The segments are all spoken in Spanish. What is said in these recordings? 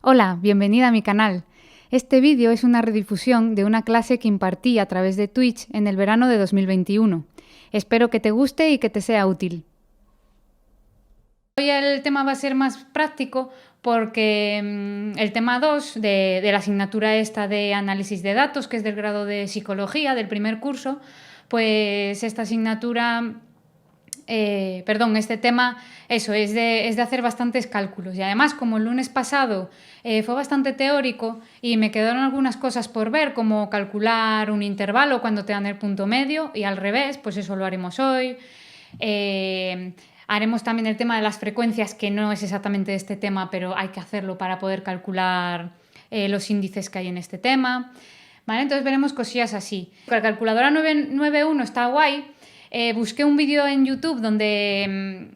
Hola, bienvenida a mi canal. Este vídeo es una redifusión de una clase que impartí a través de Twitch en el verano de 2021. Espero que te guste y que te sea útil. Hoy el tema va a ser más práctico porque el tema 2 de la asignatura esta de análisis de datos, que es del grado de psicología, del primer curso, pues esta asignatura... este tema, eso, es de hacer bastantes cálculos. Y además, como el lunes pasado fue bastante teórico y me quedaron algunas cosas por ver, como calcular un intervalo cuando te dan el punto medio, y al revés, pues eso lo haremos hoy. Haremos también el tema de las frecuencias, que no es exactamente este tema, pero hay que hacerlo para poder calcular los índices que hay en este tema. ¿Vale? Entonces veremos cosillas así. La calculadora 991 está guay. Busqué un vídeo en YouTube donde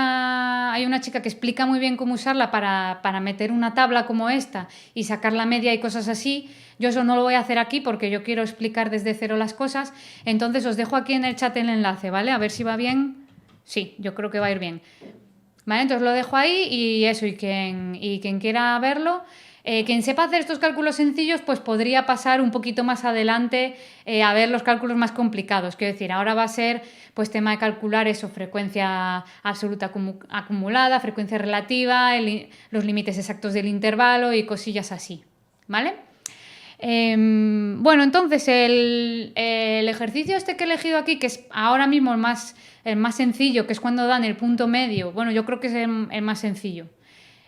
hay una chica que explica muy bien cómo usarla para meter una tabla como esta y sacar la media y cosas así. Yo eso no lo voy a hacer aquí porque yo quiero explicar desde cero las cosas. Entonces os dejo aquí en el chat el enlace, ¿vale? A ver si va bien. Sí, yo creo que va a ir bien. ¿Vale? Entonces lo dejo ahí y eso, y quien quiera verlo... quien sepa hacer estos cálculos sencillos, pues podría pasar un poquito más adelante a ver los cálculos más complicados. Quiero decir, ahora va a ser pues tema de calcular eso, frecuencia absoluta acumulada, frecuencia relativa, los límites exactos del intervalo y cosillas así, ¿vale? Bueno, entonces el ejercicio este que he elegido aquí, que es ahora mismo el más sencillo, que es cuando dan el punto medio, bueno, yo creo que es el más sencillo.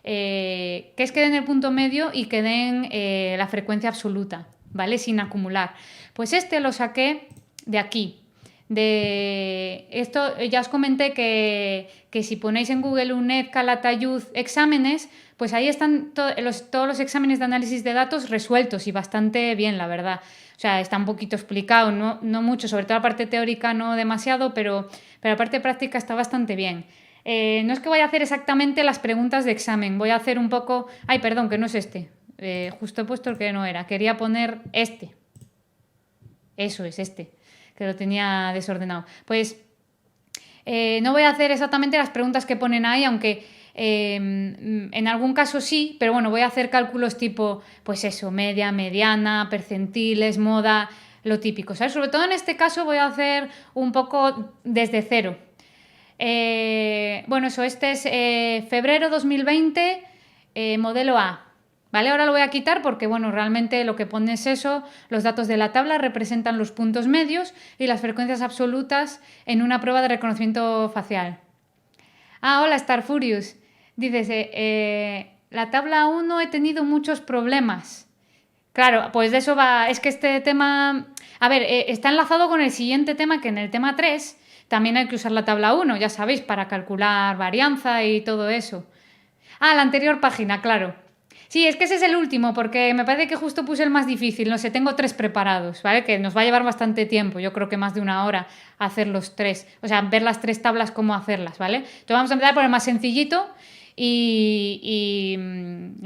Que es que den el punto medio y que den la frecuencia absoluta, ¿vale? Sin acumular. Pues este lo saqué de aquí. De esto ya os comenté que si ponéis en Google UNED Calatayud exámenes, pues ahí están todos los exámenes de análisis de datos resueltos y bastante bien, la verdad. O sea, está un poquito explicado, no mucho, sobre todo la parte teórica no demasiado, pero la parte práctica está bastante bien. No es que vaya a hacer exactamente las preguntas de examen, voy a hacer un poco... Ay, perdón, que no es este. Justo he puesto el que no era. Quería poner este. Eso es, este, que lo tenía desordenado. Pues no voy a hacer exactamente las preguntas que ponen ahí, aunque en algún caso sí, pero bueno, voy a hacer cálculos tipo, pues eso, media, mediana, percentiles, moda, lo típico, ¿sabes? Sobre todo en este caso voy a hacer un poco desde cero. Bueno, eso, este es febrero 2020, modelo A. ¿Vale? Ahora lo voy a quitar porque, bueno, realmente lo que pone es eso, los datos de la tabla representan los puntos medios y las frecuencias absolutas en una prueba de reconocimiento facial. Ah, hola, Star Furious. Dices, la tabla 1 he tenido muchos problemas. Claro, pues de eso va, es que este tema, a ver, está enlazado con el siguiente tema, que en el tema 3 también hay que usar la tabla 1, ya sabéis, para calcular varianza y todo eso. Ah, la anterior página, claro. Sí, es que ese es el último, porque me parece que justo puse el más difícil, no sé, tengo 3 preparados, ¿vale? Que nos va a llevar bastante tiempo, yo creo que más de una hora hacer los 3, o sea, ver las 3 tablas, cómo hacerlas, ¿vale? Entonces vamos a empezar por el más sencillito y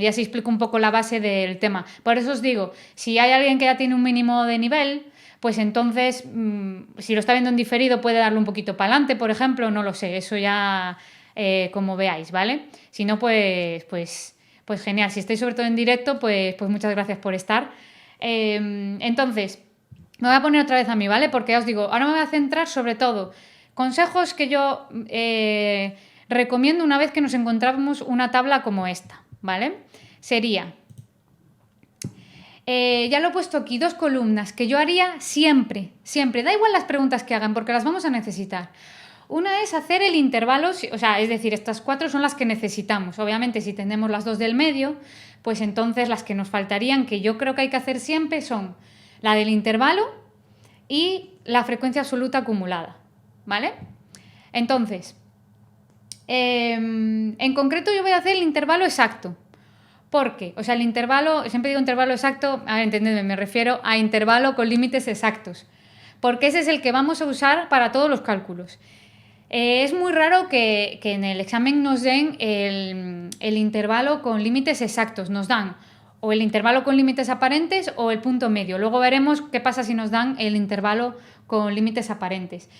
así explico un poco la base del tema. Por eso os digo, si hay alguien que ya tiene un mínimo de nivel, pues entonces, si lo está viendo en diferido, puede darle un poquito para adelante, por ejemplo, no lo sé, eso ya como veáis, ¿vale? Si no, pues genial. Si estáis sobre todo en directo, pues muchas gracias por estar. Entonces, me voy a poner otra vez a mí, ¿vale? Porque ya os digo, ahora me voy a centrar sobre todo consejos que yo recomiendo una vez que nos encontramos una tabla como esta, ¿vale? Sería, ya lo he puesto aquí, 2 columnas que yo haría siempre, siempre. Da igual las preguntas que hagan porque las vamos a necesitar. Una es hacer el intervalo, o sea, es decir, estas 4 son las que necesitamos. Obviamente, si tenemos las 2 del medio, pues entonces las que nos faltarían, que yo creo que hay que hacer siempre, son la del intervalo y la frecuencia absoluta acumulada, ¿vale? Entonces, en concreto yo voy a hacer el intervalo exacto. ¿Por qué? O sea, el intervalo, siempre digo intervalo exacto, a ver, entendedme, me refiero a intervalo con límites exactos, porque ese es el que vamos a usar para todos los cálculos. Es muy raro que en el examen nos den el intervalo con límites exactos. Nos dan o el intervalo con límites aparentes o el punto medio. Luego veremos qué pasa si nos dan el intervalo con límites aparentes.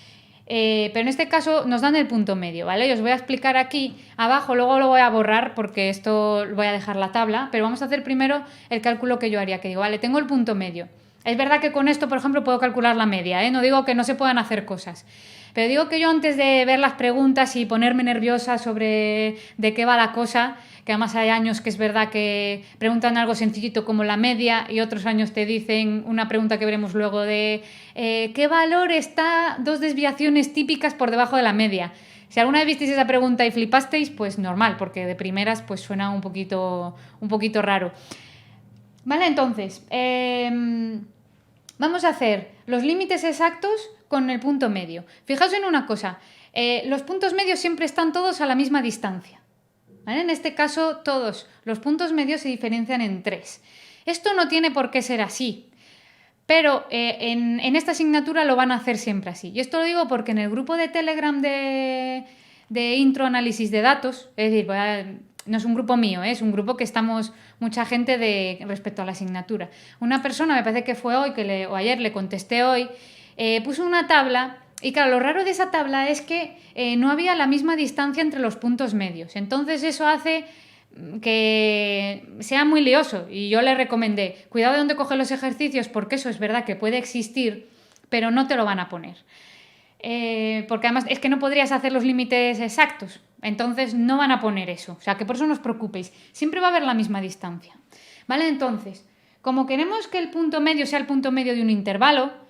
pero en este caso nos dan el punto medio, ¿vale? Y os voy a explicar aquí abajo, luego lo voy a borrar porque esto voy a dejar la tabla, pero vamos a hacer primero el cálculo que yo haría, que digo, vale, tengo el punto medio. Es verdad que con esto, por ejemplo, puedo calcular la media, ¿eh? No digo que no se puedan hacer cosas, pero digo que yo antes de ver las preguntas y ponerme nerviosa sobre de qué va la cosa, que además hay años que es verdad que preguntan algo sencillito como la media y otros años te dicen una pregunta que veremos luego de ¿qué valor está 2 desviaciones típicas por debajo de la media? Si alguna vez visteis esa pregunta y flipasteis, pues normal, porque de primeras pues suena un poquito raro. Vale, entonces, vamos a hacer los límites exactos con el punto medio. Fijaos en una cosa, los puntos medios siempre están todos a la misma distancia. ¿Vale? En este caso, todos los puntos medios se diferencian en 3. Esto no tiene por qué ser así, pero en esta asignatura lo van a hacer siempre así. Y esto lo digo porque en el grupo de Telegram de intro análisis de datos, es decir, no es un grupo mío, es un grupo que estamos mucha gente respecto a la asignatura. Una persona, me parece que fue hoy, o ayer le contesté hoy, puso una tabla. Y claro, lo raro de esa tabla es que no había la misma distancia entre los puntos medios. Entonces eso hace que sea muy lioso. Y yo le recomendé, cuidado de dónde coges los ejercicios, porque eso es verdad que puede existir, pero no te lo van a poner. Porque además es que no podrías hacer los límites exactos. Entonces no van a poner eso. O sea, que por eso no os preocupéis. Siempre va a haber la misma distancia. ¿Vale? Entonces, como queremos que el punto medio sea el punto medio de un intervalo,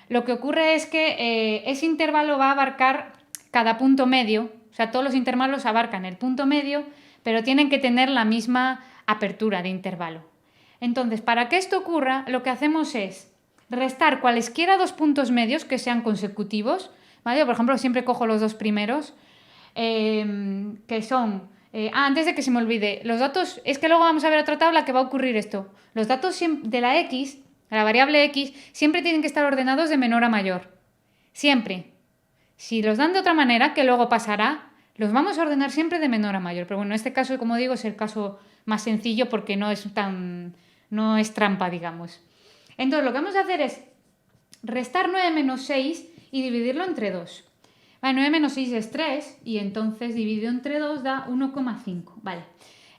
lo que ocurre es que ese intervalo va a abarcar cada punto medio, o sea, todos los intervalos abarcan el punto medio, pero tienen que tener la misma apertura de intervalo. Entonces, para que esto ocurra, lo que hacemos es restar cualesquiera 2 puntos medios que sean consecutivos, ¿vale? Por ejemplo, siempre cojo los 2 primeros, que son... antes de que se me olvide, los datos, es que luego vamos a ver otra tabla que va a ocurrir esto. Los datos de la X... La variable X siempre tienen que estar ordenados de menor a mayor. Siempre. Si los dan de otra manera, que luego pasará, los vamos a ordenar siempre de menor a mayor. Pero bueno, en este caso, como digo, es el caso más sencillo porque no es trampa, digamos. Entonces, lo que vamos a hacer es restar 9 menos 6 y dividirlo entre 2. Vale, 9 menos 6 es 3 y entonces dividido entre 2 da 1,5. Vale.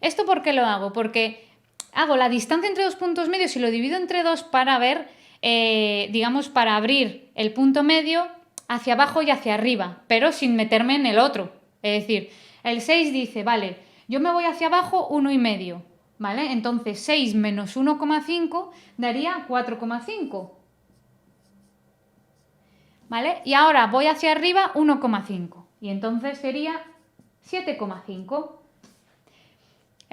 ¿Esto por qué lo hago? Porque hago la distancia entre 2 puntos medios y lo divido entre 2 para ver, digamos, para abrir el punto medio hacia abajo y hacia arriba, pero sin meterme en el otro. Es decir, el 6 dice, vale, yo me voy hacia abajo 1,5, ¿vale? Entonces 6 menos 1,5 daría 4,5. ¿Vale? Y ahora voy hacia arriba 1,5 y entonces sería 7,5.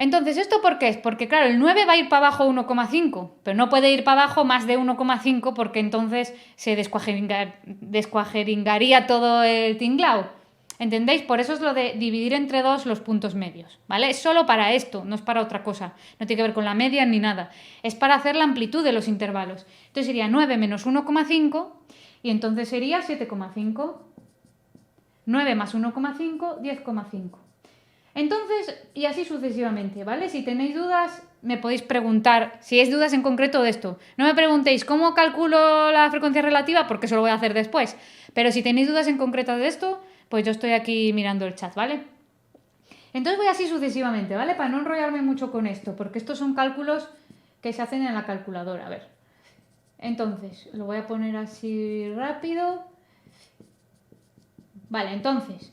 Entonces, ¿esto por qué es? Porque claro, el 9 va a ir para abajo 1,5, pero no puede ir para abajo más de 1,5 porque entonces se descuajeringaría todo el tinglao. ¿Entendéis? Por eso es lo de dividir entre 2 los puntos medios, ¿vale? Es solo para esto, no es para otra cosa. No tiene que ver con la media ni nada. Es para hacer la amplitud de los intervalos. Entonces sería 9 menos 1,5 y entonces sería 7,5. 9 más 1,5, 10,5. Entonces, y así sucesivamente, ¿vale? Si tenéis dudas, me podéis preguntar, si es dudas en concreto de esto. No me preguntéis cómo calculo la frecuencia relativa, porque eso lo voy a hacer después. Pero si tenéis dudas en concreto de esto, pues yo estoy aquí mirando el chat, ¿vale? Entonces voy así sucesivamente, ¿vale? Para no enrollarme mucho con esto, porque estos son cálculos que se hacen en la calculadora. A ver. Entonces, lo voy a poner así rápido. Vale, entonces...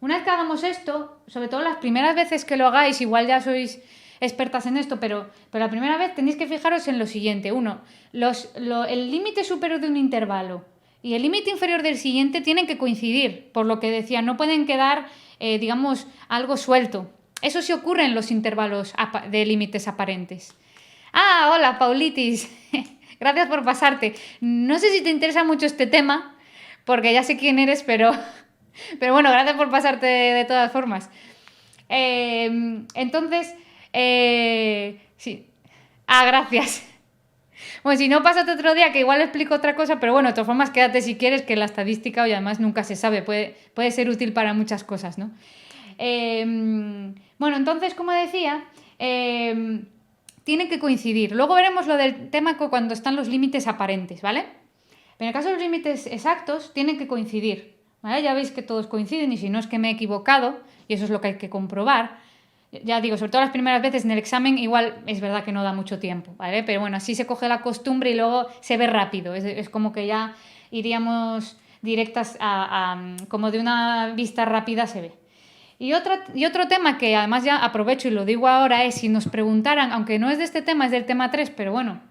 Una vez que hagamos esto, sobre todo las primeras veces que lo hagáis, igual ya sois expertas en esto, pero la primera vez tenéis que fijaros en lo siguiente. Uno, el límite superior de un intervalo y el límite inferior del siguiente tienen que coincidir, por lo que decía, no pueden quedar, digamos, algo suelto. Eso sí ocurre en los intervalos de límites aparentes. Ah, hola, Paulitis. Gracias por pasarte. No sé si te interesa mucho este tema, porque ya sé quién eres, pero bueno, gracias por pasarte de todas formas. Entonces, sí. Ah, gracias. Bueno, si no, pásate otro día que igual explico otra cosa, pero bueno, de todas formas, quédate si quieres, que la estadística hoy además nunca se sabe, puede ser útil para muchas cosas, ¿no? Bueno, entonces, como decía, tienen que coincidir. Luego veremos lo del tema cuando están los límites aparentes, ¿vale? Pero en el caso de los límites exactos, tienen que coincidir. ¿vale? Ya veis que todos coinciden y si no es que me he equivocado, y eso es lo que hay que comprobar. Ya digo, sobre todo las primeras veces en el examen igual es verdad que no da mucho tiempo, ¿vale? Pero bueno, así se coge la costumbre y luego se ve rápido. Es como que ya iríamos directas como de una vista rápida se ve. Y otro tema que además ya aprovecho y lo digo ahora es si nos preguntaran, aunque no es de este tema, es del tema 3, pero bueno,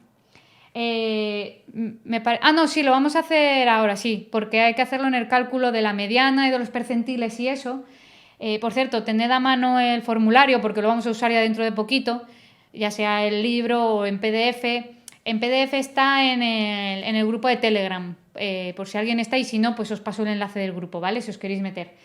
no, sí, lo vamos a hacer ahora, sí, porque hay que hacerlo en el cálculo de la mediana y de los percentiles y eso. Por cierto, tened a mano el formulario porque lo vamos a usar ya dentro de poquito, ya sea el libro o en PDF. En PDF está en el grupo de Telegram, por si alguien está y si no, pues os paso el enlace del grupo, ¿vale? Si os queréis meter.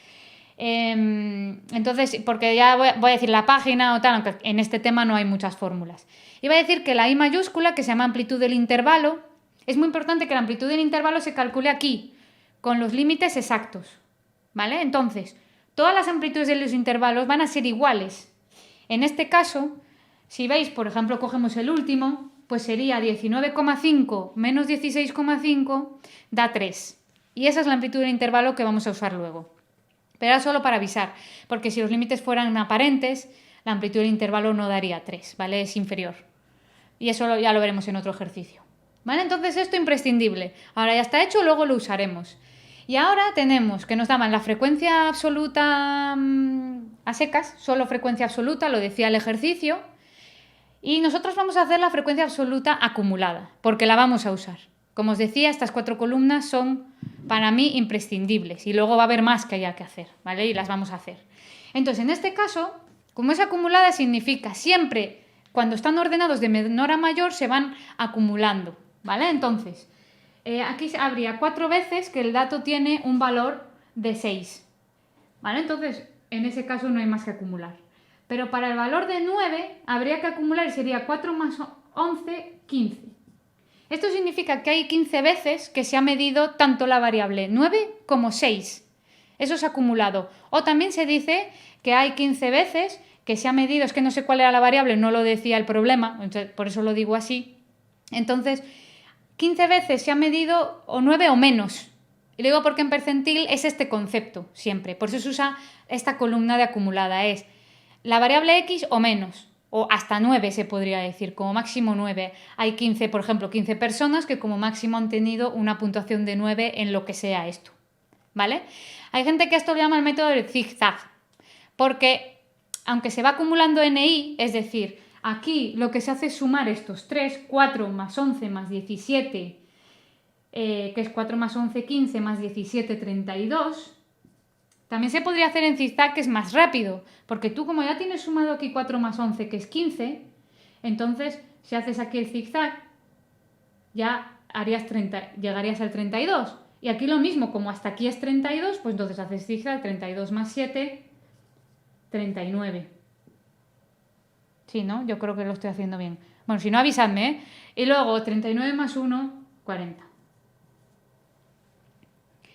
Entonces, porque ya voy a decir la página o tal, aunque en este tema no hay muchas fórmulas. Iba a decir que la I mayúscula, que se llama amplitud del intervalo, es muy importante que la amplitud del intervalo se calcule aquí, con los límites exactos, ¿vale? Entonces, todas las amplitudes de los intervalos van a ser iguales. En este caso, si veis, por ejemplo, cogemos el último, pues sería 19,5 menos 16,5 da 3. Y esa es la amplitud del intervalo que vamos a usar luego. Pero era solo para avisar, porque si los límites fueran aparentes, la amplitud del intervalo no daría 3, ¿vale? Es inferior. Y eso ya lo veremos en otro ejercicio. ¿Vale? Entonces esto imprescindible. Ahora ya está hecho, luego lo usaremos. Y ahora tenemos que nos daban la frecuencia absoluta a secas, solo frecuencia absoluta, lo decía el ejercicio. Y nosotros vamos a hacer la frecuencia absoluta acumulada, porque la vamos a usar. Como os decía, estas 4 columnas son para mí imprescindibles y luego va a haber más que haya que hacer, ¿vale? Y las vamos a hacer. Entonces, en este caso, como es acumulada, significa siempre cuando están ordenados de menor a mayor se van acumulando, ¿vale? Entonces, aquí habría 4 veces que el dato tiene un valor de 6, ¿vale? Entonces, en ese caso no hay más que acumular. Pero para el valor de 9 habría que acumular y sería 4 más 11, 15. Esto significa que hay 15 veces que se ha medido tanto la variable 9 como 6. Eso es acumulado. O también se dice que hay 15 veces que se ha medido, es que no sé cuál era la variable, no lo decía el problema, por eso lo digo así. Entonces, 15 veces se ha medido o 9 o menos. Y lo digo porque en percentil es este concepto siempre. Por eso se usa esta columna de acumulada. Es la variable x o menos. O hasta 9 se podría decir, como máximo 9. Hay 15, por ejemplo, 15 personas que como máximo han tenido una puntuación de 9 en lo que sea esto, ¿vale? Hay gente que esto lo llama el método del zigzag, porque aunque se va acumulando NI, es decir, aquí lo que se hace es sumar estos 3, 4 más 11 más 17, que es 4 más 11, 15 más 17, 32... También se podría hacer en zigzag, que es más rápido, porque tú como ya tienes sumado aquí 4 más 11, que es 15, entonces si haces aquí el zigzag, ya llegarías al 32. Y aquí lo mismo, como hasta aquí es 32, pues entonces haces zigzag, 32 más 7, 39. Sí, ¿no? Yo creo que lo estoy haciendo bien. Bueno, si no, avisadme, ¿eh? Y luego 39 más 1, 40.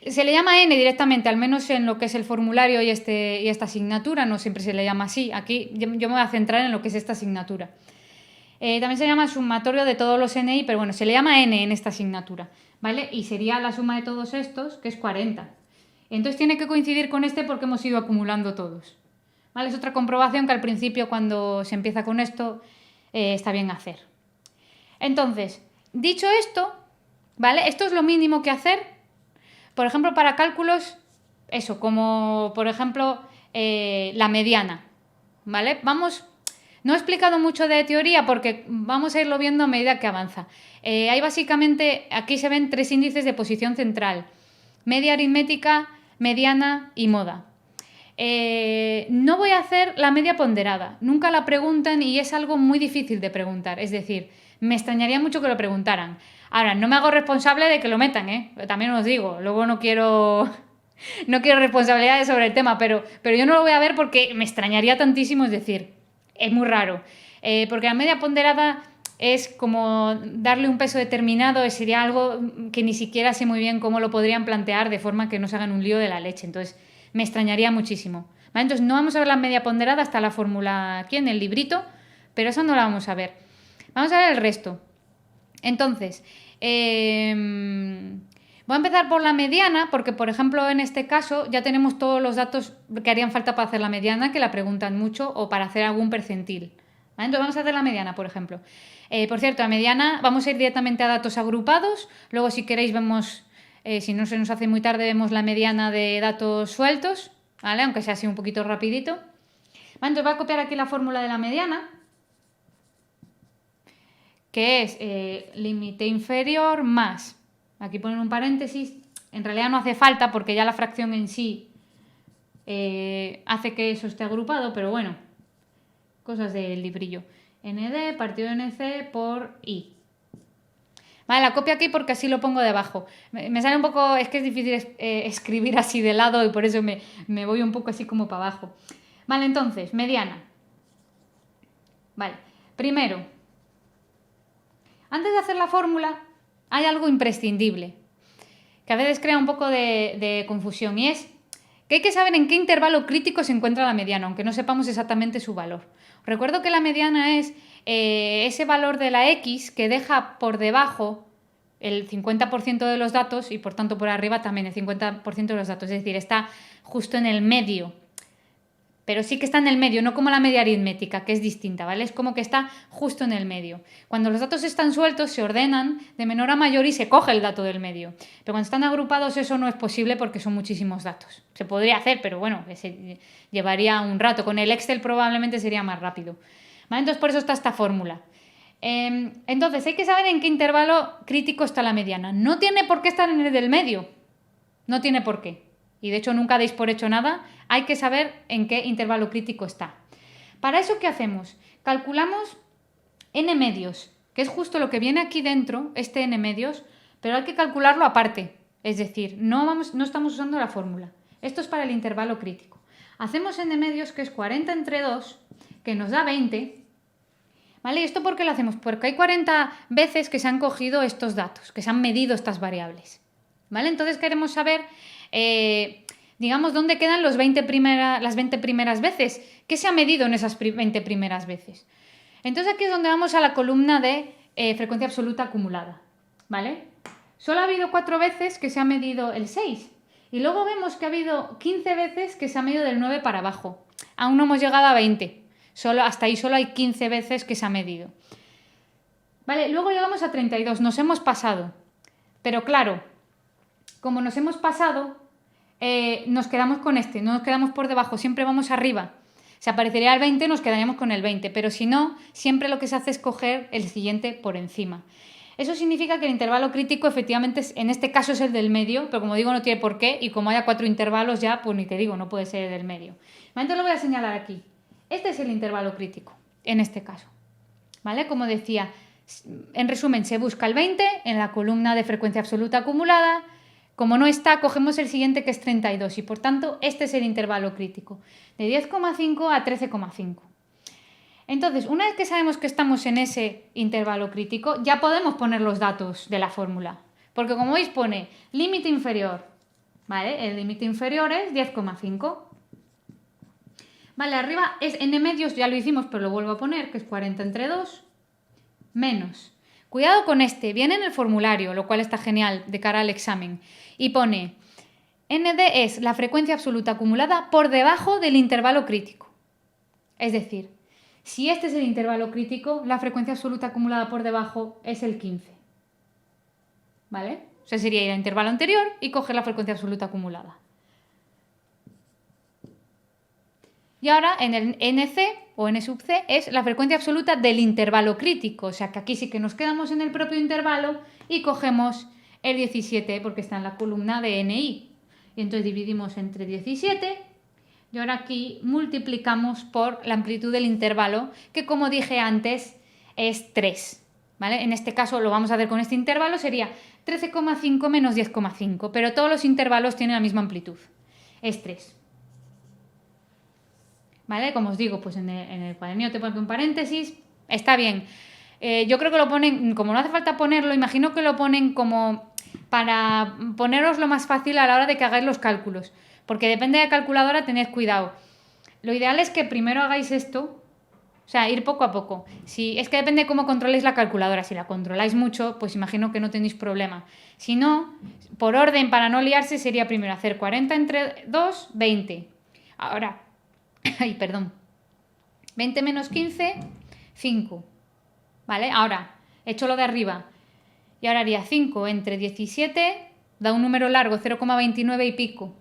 Se le llama N directamente, al menos en lo que es el formulario y esta asignatura, no siempre se le llama así. Aquí yo me voy a centrar en lo que es esta asignatura. También se llama sumatorio de todos los NI, pero bueno, se le llama N en esta asignatura, ¿vale? Y sería la suma de todos estos, que es 40. Entonces tiene que coincidir con este porque hemos ido acumulando todos, ¿vale? Es otra comprobación que al principio, cuando se empieza con esto, está bien hacer. Entonces, dicho esto, ¿vale? Esto es lo mínimo que hacer. Por ejemplo, para cálculos, eso, como por ejemplo la mediana, ¿vale? No he explicado mucho de teoría porque vamos a irlo viendo a medida que avanza. Hay básicamente, aquí se ven 3 índices de posición central: media aritmética, mediana y moda. No voy a hacer la media ponderada, nunca la preguntan y es algo muy difícil de preguntar, es decir, me extrañaría mucho que lo preguntaran. Ahora, no me hago responsable de que lo metan, ¿eh? También os digo, luego no quiero responsabilidades sobre el tema, pero yo no lo voy a ver porque me extrañaría tantísimo, es decir, es muy raro. Porque la media ponderada es como darle un peso determinado, sería algo que ni siquiera sé muy bien cómo lo podrían plantear de forma que no se hagan un lío de la leche, entonces me extrañaría muchísimo. ¿Vale? Entonces no vamos a ver la media ponderada hasta la fórmula aquí en el librito, pero eso no la vamos a ver. Vamos a ver el resto. Entonces, Voy a empezar por la mediana porque, por ejemplo, en este caso ya tenemos todos los datos que harían falta para hacer la mediana, que la preguntan mucho, o para hacer algún percentil. ¿Vale? Entonces vamos a hacer la mediana, por ejemplo. Por cierto, la mediana vamos a ir directamente a datos agrupados. Luego, si queréis, vemos, si no se nos hace muy tarde, vemos la mediana de datos sueltos, ¿vale? Aunque sea así un poquito rapidito. Vale, entonces voy a copiar aquí la fórmula de la mediana, que es límite inferior más, aquí poner un paréntesis, en realidad no hace falta porque ya la fracción en sí hace que eso esté agrupado, pero bueno, cosas del librillo. ND partido de NC por I. Vale, la copio aquí porque así lo pongo debajo. Me sale un poco, es que es difícil escribir así de lado y por eso me voy un poco así como para abajo. Vale, entonces, mediana. Vale, primero, antes de hacer la fórmula, hay algo imprescindible, que a veces crea un poco de confusión, y es que hay que saber en qué intervalo crítico se encuentra la mediana, aunque no sepamos exactamente su valor. Recuerdo que la mediana es ese valor de la X que deja por debajo el 50% de los datos y por tanto por arriba también el 50% de los datos, es decir, está justo en el medio. Pero sí que está en el medio, no como la media aritmética, que es distinta, ¿vale? Es como que está justo en el medio. Cuando los datos están sueltos, se ordenan de menor a mayor y se coge el dato del medio. Pero cuando están agrupados eso no es posible porque son muchísimos datos. Se podría hacer, pero bueno, llevaría un rato. Con el Excel probablemente sería más rápido. ¿Vale? Entonces por eso está esta fórmula. Entonces hay que saber en qué intervalo crítico está la mediana. No tiene por qué estar en el del medio. No tiene por qué. Y de hecho nunca deis por hecho nada, hay que saber en qué intervalo crítico está. Para eso, ¿qué hacemos? Calculamos n medios, que es justo lo que viene aquí dentro, este n medios, pero hay que calcularlo aparte. Es decir, no estamos usando la fórmula. Esto es para el intervalo crítico. Hacemos n medios, que es 40 entre 2, que nos da 20. ¿Vale? ¿Y esto por qué lo hacemos? Porque hay 40 veces que se han cogido estos datos, que se han medido estas variables. ¿Vale? Entonces queremos saber, digamos, dónde quedan las 20 primeras veces. ¿Qué se ha medido en esas 20 primeras veces? Entonces aquí es donde vamos a la columna de frecuencia absoluta acumulada. ¿Vale? Solo ha habido 4 veces que se ha medido el 6. Y luego vemos que ha habido 15 veces que se ha medido del 9 para abajo. Aún no hemos llegado a 20. Hasta ahí solo hay 15 veces que se ha medido. ¿Vale? Luego llegamos a 32. Nos hemos pasado. Pero claro, como nos hemos pasado, nos quedamos con este, no nos quedamos por debajo, siempre vamos arriba. Si aparecería el 20, nos quedaríamos con el 20, pero si no, siempre lo que se hace es coger el siguiente por encima. Eso significa que el intervalo crítico efectivamente en este caso es el del medio, pero como digo no tiene por qué, y como haya 4 intervalos ya, pues ni te digo, no puede ser el del medio. Entonces lo voy a señalar aquí. Este es el intervalo crítico, en este caso. ¿Vale? Como decía, en resumen, se busca el 20 en la columna de frecuencia absoluta acumulada. Como no está, cogemos el siguiente, que es 32, y por tanto este es el intervalo crítico, de 10,5 a 13,5. Entonces, una vez que sabemos que estamos en ese intervalo crítico, ya podemos poner los datos de la fórmula, porque como veis pone límite inferior, ¿vale? El límite inferior es 10,5. Vale, arriba es n medios, ya lo hicimos, pero lo vuelvo a poner, que es 40 entre 2, menos. Cuidado con este, viene en el formulario, lo cual está genial de cara al examen. Y pone, ND es la frecuencia absoluta acumulada por debajo del intervalo crítico. Es decir, si este es el intervalo crítico, la frecuencia absoluta acumulada por debajo es el 15. ¿Vale? O sea, sería ir al intervalo anterior y coger la frecuencia absoluta acumulada. Y ahora en el NC o N sub C es la frecuencia absoluta del intervalo crítico. O sea que aquí sí que nos quedamos en el propio intervalo y cogemos el 17 porque está en la columna de NI. Y entonces dividimos entre 17 y ahora aquí multiplicamos por la amplitud del intervalo, que como dije antes es 3. ¿Vale? En este caso lo vamos a hacer con este intervalo, sería 13,5 menos 10,5, pero todos los intervalos tienen la misma amplitud, es 3. ¿Vale? Como os digo, pues en el cuadernillo te pongo un paréntesis, está bien. Yo creo que lo ponen, como no hace falta ponerlo, imagino que lo ponen como para poneros lo más fácil a la hora de que hagáis los cálculos, porque depende de la calculadora, tened cuidado. Lo ideal es que primero hagáis esto O sea, ir poco a poco. Es que depende de cómo controléis la calculadora. Si la controláis mucho, pues imagino que no tenéis problema. Si no, por orden, para no liarse, sería primero hacer 40 entre 2, 20. Ahora, ay, perdón. 20 menos 15, 5. ¿Vale? Ahora, he hecho lo de arriba. Y ahora haría 5 entre 17, da un número largo, 0,29 y pico.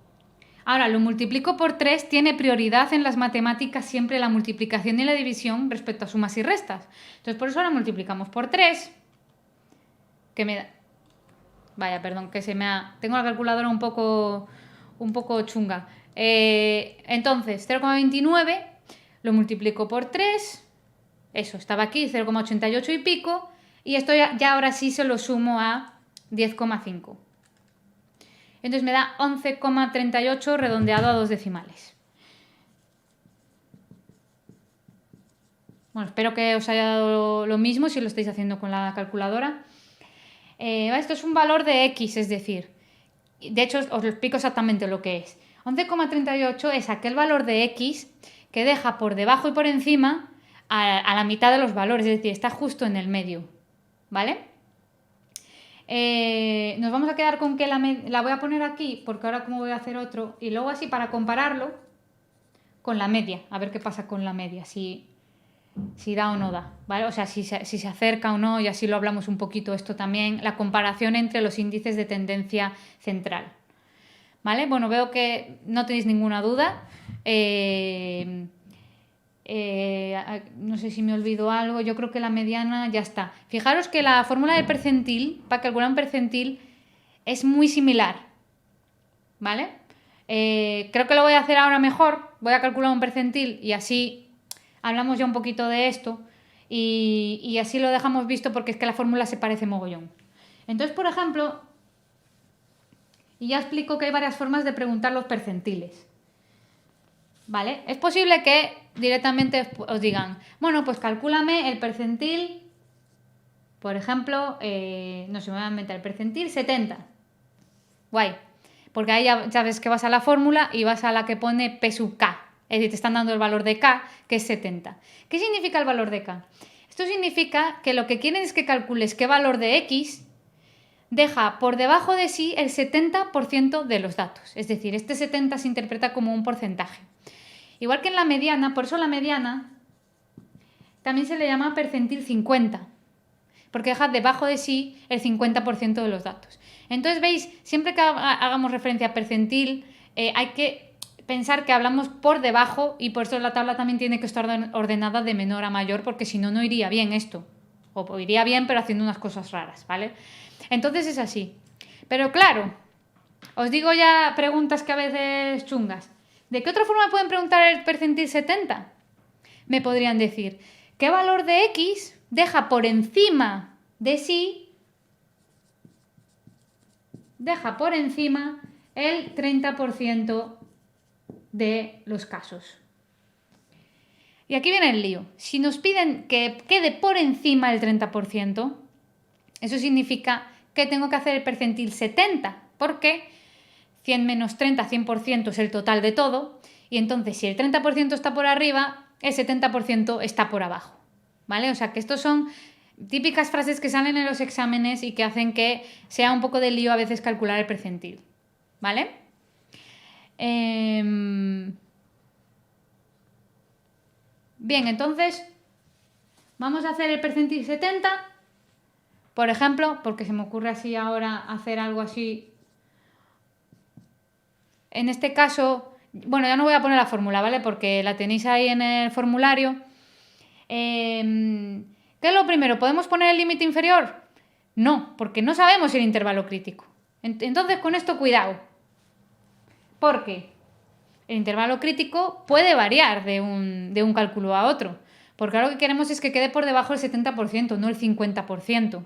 Ahora, lo multiplico por 3, tiene prioridad en las matemáticas siempre la multiplicación y la división respecto a sumas y restas. Entonces, por eso ahora multiplicamos por 3, que me da... Vaya, perdón, que se me ha... Tengo la calculadora un poco chunga. Entonces, 0,29 lo multiplico por 3, eso, estaba aquí, 0,88 y pico, y esto ya ahora sí se lo sumo a 10,5. Entonces me da 11,38 redondeado a 2 decimales. Bueno, espero que os haya dado lo mismo si lo estáis haciendo con la calculadora. Esto es un valor de X, es decir, de hecho os lo explico exactamente lo que es. 11,38 es aquel valor de X que deja por debajo y por encima a la mitad de los valores, es decir, está justo en el medio, ¿vale? Nos vamos a quedar con que la voy a poner aquí, porque ahora como voy a hacer otro, y luego así para compararlo con la media, a ver qué pasa con la media, si da o no da, ¿vale? O sea, si se acerca o no, y así lo hablamos un poquito esto también, la comparación entre los índices de tendencia central, ¿vale? Bueno, veo que no tenéis ninguna duda. No sé si me olvido algo, yo creo que la mediana ya está. Fijaros que la fórmula del percentil, para calcular un percentil, es muy similar, ¿vale? Creo que lo voy a hacer ahora mejor, voy a calcular un percentil y así hablamos ya un poquito de esto y así lo dejamos visto porque es que la fórmula se parece mogollón. Entonces, por ejemplo, y ya explico que hay varias formas de preguntar los percentiles. ¿Vale? Es posible que directamente os digan, bueno, pues calcúlame el percentil, por ejemplo, no se me va a inventar el percentil 70. Guay. Porque ahí ya sabes que vas a la fórmula y vas a la que pone P sub K. Es decir, te están dando el valor de K, que es 70. ¿Qué significa el valor de K? Esto significa que lo que quieren es que calcules qué valor de X deja por debajo de sí el 70% de los datos. Es decir, este 70 se interpreta como un porcentaje. Igual que en la mediana, por eso la mediana también se le llama percentil 50, porque deja debajo de sí el 50% de los datos. Entonces, veis, siempre que hagamos referencia a percentil, hay que pensar que hablamos por debajo y por eso la tabla también tiene que estar ordenada de menor a mayor, porque si no, no iría bien esto. O iría bien, pero haciendo unas cosas raras, ¿vale? Entonces es así. Pero claro, os digo ya preguntas que a veces chungas. ¿De qué otra forma me pueden preguntar el percentil 70? Me podrían decir, ¿qué valor de X deja por encima de sí, deja por encima el 30% de los casos? Y aquí viene el lío. Si nos piden que quede por encima el 30%, eso significa que tengo que hacer el percentil 70, porque 100 menos 30, 100% es el total de todo, y entonces si el 30% está por arriba, el 70% está por abajo, ¿vale? O sea que estos son típicas frases que salen en los exámenes y que hacen que sea un poco de lío a veces calcular el percentil, ¿vale? Bien, entonces vamos a hacer el percentil 70, por ejemplo, porque se me ocurre así ahora hacer algo así. En este caso, bueno, ya no voy a poner la fórmula, ¿vale? Porque la tenéis ahí en el formulario. ¿Qué es lo primero? ¿Podemos poner el límite inferior? No, porque no sabemos el intervalo crítico. Entonces, con esto cuidado. Porque el intervalo crítico puede variar de un cálculo a otro. Porque ahora lo que queremos es que quede por debajo del 70%, no el 50%.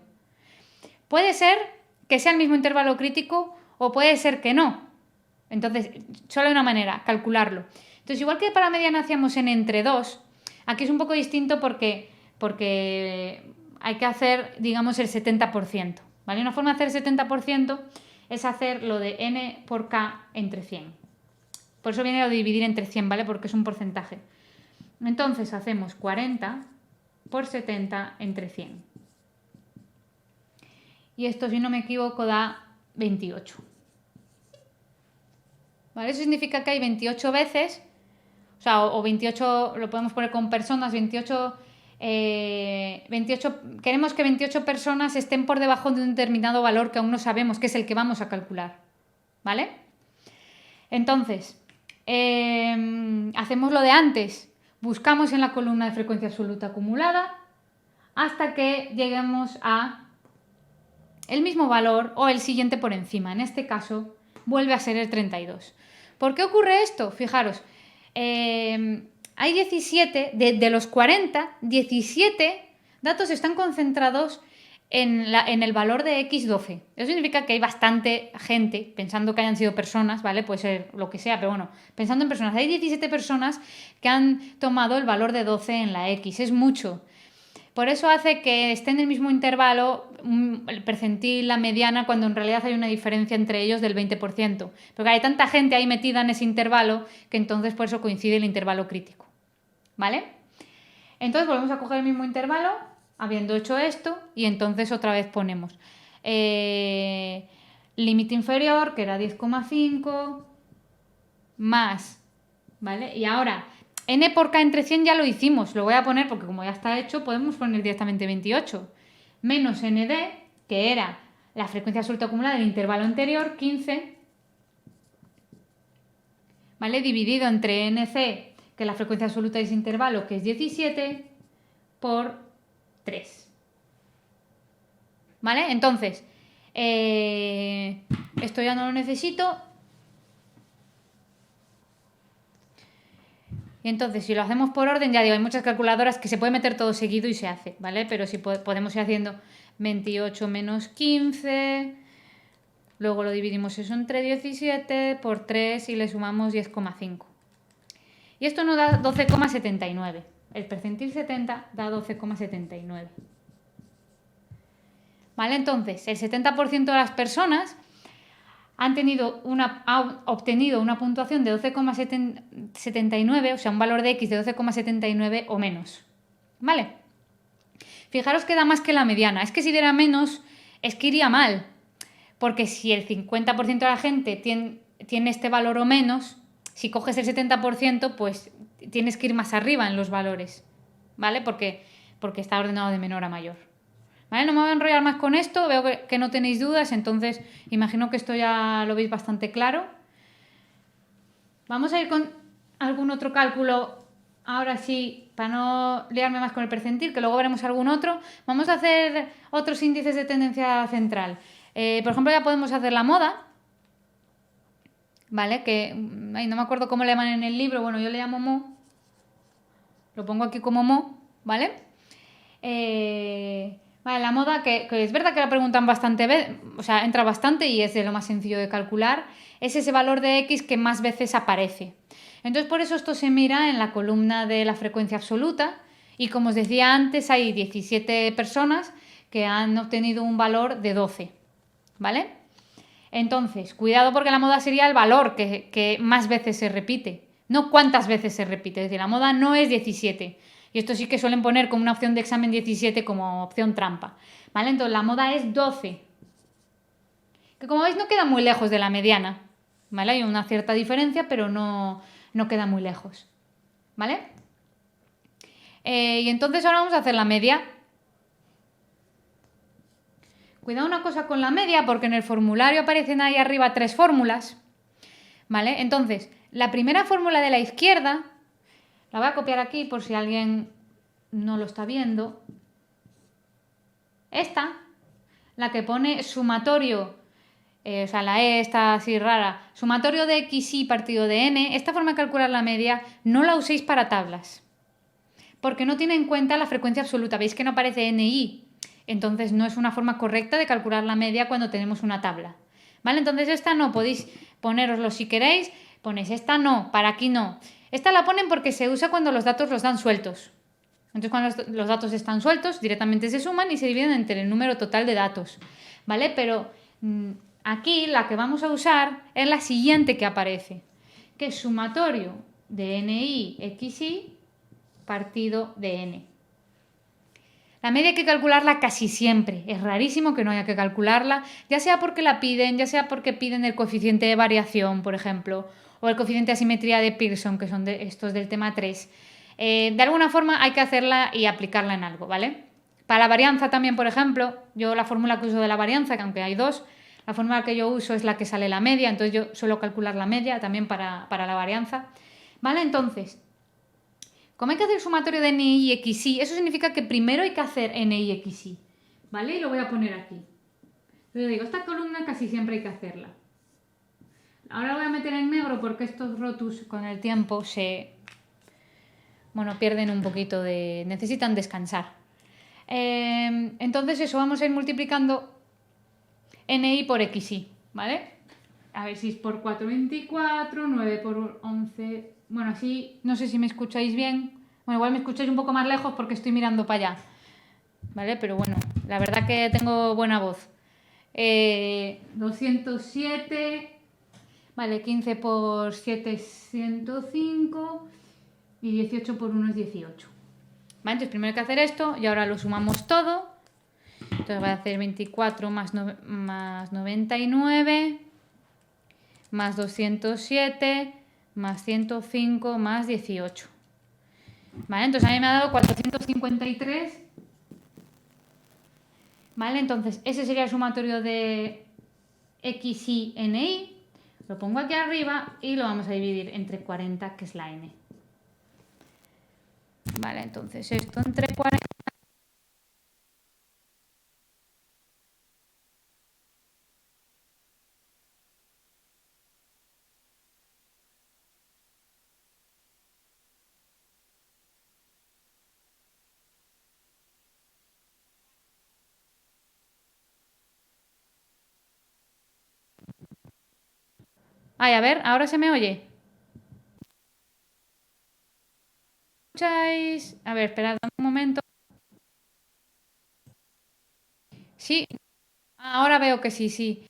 Puede ser que sea el mismo intervalo crítico o puede ser que no. Entonces, solo hay una manera, calcularlo. Entonces, igual que para mediana hacíamos en entre 2, aquí es un poco distinto porque hay que hacer, digamos, el 70%. ¿Vale? Una forma de hacer el 70% es hacer lo de n por k entre 100. Por eso viene lo de dividir entre 100, ¿vale? Porque es un porcentaje. Entonces hacemos 40 por 70 entre 100. Y esto, si no me equivoco, da 28. ¿Vale? Eso significa que hay 28 veces, o sea, o 28, lo podemos poner con personas, 28, queremos que 28 personas estén por debajo de un determinado valor que aún no sabemos, que es el que vamos a calcular. ¿Vale? Entonces, hacemos lo de antes. Buscamos en la columna de frecuencia absoluta acumulada hasta que lleguemos a el mismo valor o el siguiente por encima. En este caso, vuelve a ser el 32. ¿Por qué ocurre esto? Fijaros, hay 17, de los 40, 17 datos están concentrados en el valor de x12. Eso significa que hay bastante gente, pensando que hayan sido personas, ¿vale? Puede ser lo que sea, pero bueno, pensando en personas. Hay 17 personas que han tomado el valor de 12 en la x. Es mucho. Por eso hace que esté en el mismo intervalo el percentil, la mediana, cuando en realidad hay una diferencia entre ellos del 20%. Porque hay tanta gente ahí metida en ese intervalo que entonces por eso coincide el intervalo crítico. ¿Vale? Entonces volvemos a coger el mismo intervalo, habiendo hecho esto, y entonces otra vez ponemos límite inferior, que era 10,5, más, ¿vale? Y ahora, n por k entre 100 ya lo hicimos, lo voy a poner porque como ya está hecho, podemos poner directamente 28, menos nd, que era la frecuencia absoluta acumulada del intervalo anterior, 15, ¿vale? Dividido entre nc, que es la frecuencia absoluta de ese intervalo, que es 17, por 3. ¿Vale? Entonces, esto ya no lo necesito. Y entonces, si lo hacemos por orden, ya digo, hay muchas calculadoras que se puede meter todo seguido y se hace, ¿vale? Pero si podemos ir haciendo 28 menos 15, luego lo dividimos eso entre 17 por 3 y le sumamos 10,5. Y esto nos da 12,79. El percentil 70 da 12,79. ¿Vale? Entonces, el 70% de las personas ha obtenido una puntuación de 12,79, o sea, un valor de x de 12,79 o menos. ¿Vale? Fijaros que da más que la mediana. Es que si diera menos, es que iría mal. Porque si el 50% de la gente tiene este valor o menos, si coges el 70%, pues tienes que ir más arriba en los valores. ¿Vale? Porque está ordenado de menor a mayor. ¿Vale? No me voy a enrollar más con esto, veo que no tenéis dudas, entonces imagino que esto ya lo veis bastante claro. Vamos a ir con algún otro cálculo, ahora sí, para no liarme más con el percentil, que luego veremos algún otro. Vamos a hacer otros índices de tendencia central. Por ejemplo, ya podemos hacer la moda, ¿vale? Que no me acuerdo cómo le llaman en el libro, bueno, yo le llamo mo, lo pongo aquí como mo, ¿vale? Vale, la moda, que es verdad que la preguntan bastante, o sea, entra bastante y es de lo más sencillo de calcular, es ese valor de x que más veces aparece. Entonces, por eso esto se mira en la columna de la frecuencia absoluta y como os decía antes, hay 17 personas que han obtenido un valor de 12, ¿vale? Entonces, cuidado porque la moda sería el valor que más veces se repite, no cuántas veces se repite, es decir, la moda no es 17. Y esto sí que suelen poner como una opción de examen 17 como opción trampa. ¿Vale? Entonces la moda es 12. Que como veis no queda muy lejos de la mediana. ¿Vale? Hay una cierta diferencia, pero no queda muy lejos. ¿Vale? Y entonces ahora vamos a hacer la media. Cuidado una cosa con la media, porque en el formulario aparecen ahí arriba 3 fórmulas. ¿Vale? Entonces, la primera fórmula de la izquierda, la voy a copiar aquí por si alguien no lo está viendo. Esta, la que pone sumatorio, o sea, la E está así rara, sumatorio de xy partido de n, esta forma de calcular la media no la uséis para tablas, porque no tiene en cuenta la frecuencia absoluta. Veis que no aparece ni, entonces no es una forma correcta de calcular la media cuando tenemos una tabla. ¿Vale? Entonces esta no, podéis ponéroslo si queréis, ponéis esta no, para aquí no. Esta la ponen porque se usa cuando los datos los dan sueltos. Entonces, cuando los datos están sueltos, directamente se suman y se dividen entre el número total de datos. ¿Vale? Pero aquí la que vamos a usar es la siguiente que aparece, que es sumatorio de ni xy partido de n. La media hay que calcularla casi siempre, es rarísimo que no haya que calcularla, ya sea porque la piden, ya sea porque piden el coeficiente de variación, por ejemplo, o el coeficiente de asimetría de Pearson, que son estos del tema 3. De alguna forma hay que hacerla y aplicarla en algo, ¿vale? Para la varianza también, por ejemplo, yo la fórmula que uso de la varianza, que aunque hay dos, la fórmula que yo uso es la que sale la media, entonces yo suelo calcular la media también para la varianza, ¿vale? Entonces, como hay que hacer el sumatorio de NI y XI, eso significa que primero hay que hacer NI y XI, ¿vale? Y lo voy a poner aquí. Entonces digo, esta columna casi siempre hay que hacerla. Ahora lo voy a meter en negro porque estos rotus con el tiempo pierden un poquito de... necesitan descansar. Entonces eso, vamos a ir multiplicando NI por XI, ¿vale? A ver, 6 por 4, 24, 9 por 11... Bueno, así no sé si me escucháis bien. Bueno, igual me escucháis un poco más lejos porque estoy mirando para allá, ¿vale? Pero bueno, la verdad que tengo buena voz. 207, vale, 15 por 7 es 105 y 18 por 1 es 18. Vale, entonces primero hay que hacer esto y ahora lo sumamos todo. Entonces voy a hacer 24 más 99 más 207 más 105 más 18. Vale, entonces a mí me ha dado 453. Vale, entonces ese sería el sumatorio de XI, NI. Lo pongo aquí arriba y lo vamos a dividir entre 40, que es la N. Vale, entonces esto entre 40. Ay, a ver, ahora se me oye. ¿Escucháis? A ver, esperad un momento. Sí, ahora veo que sí, sí.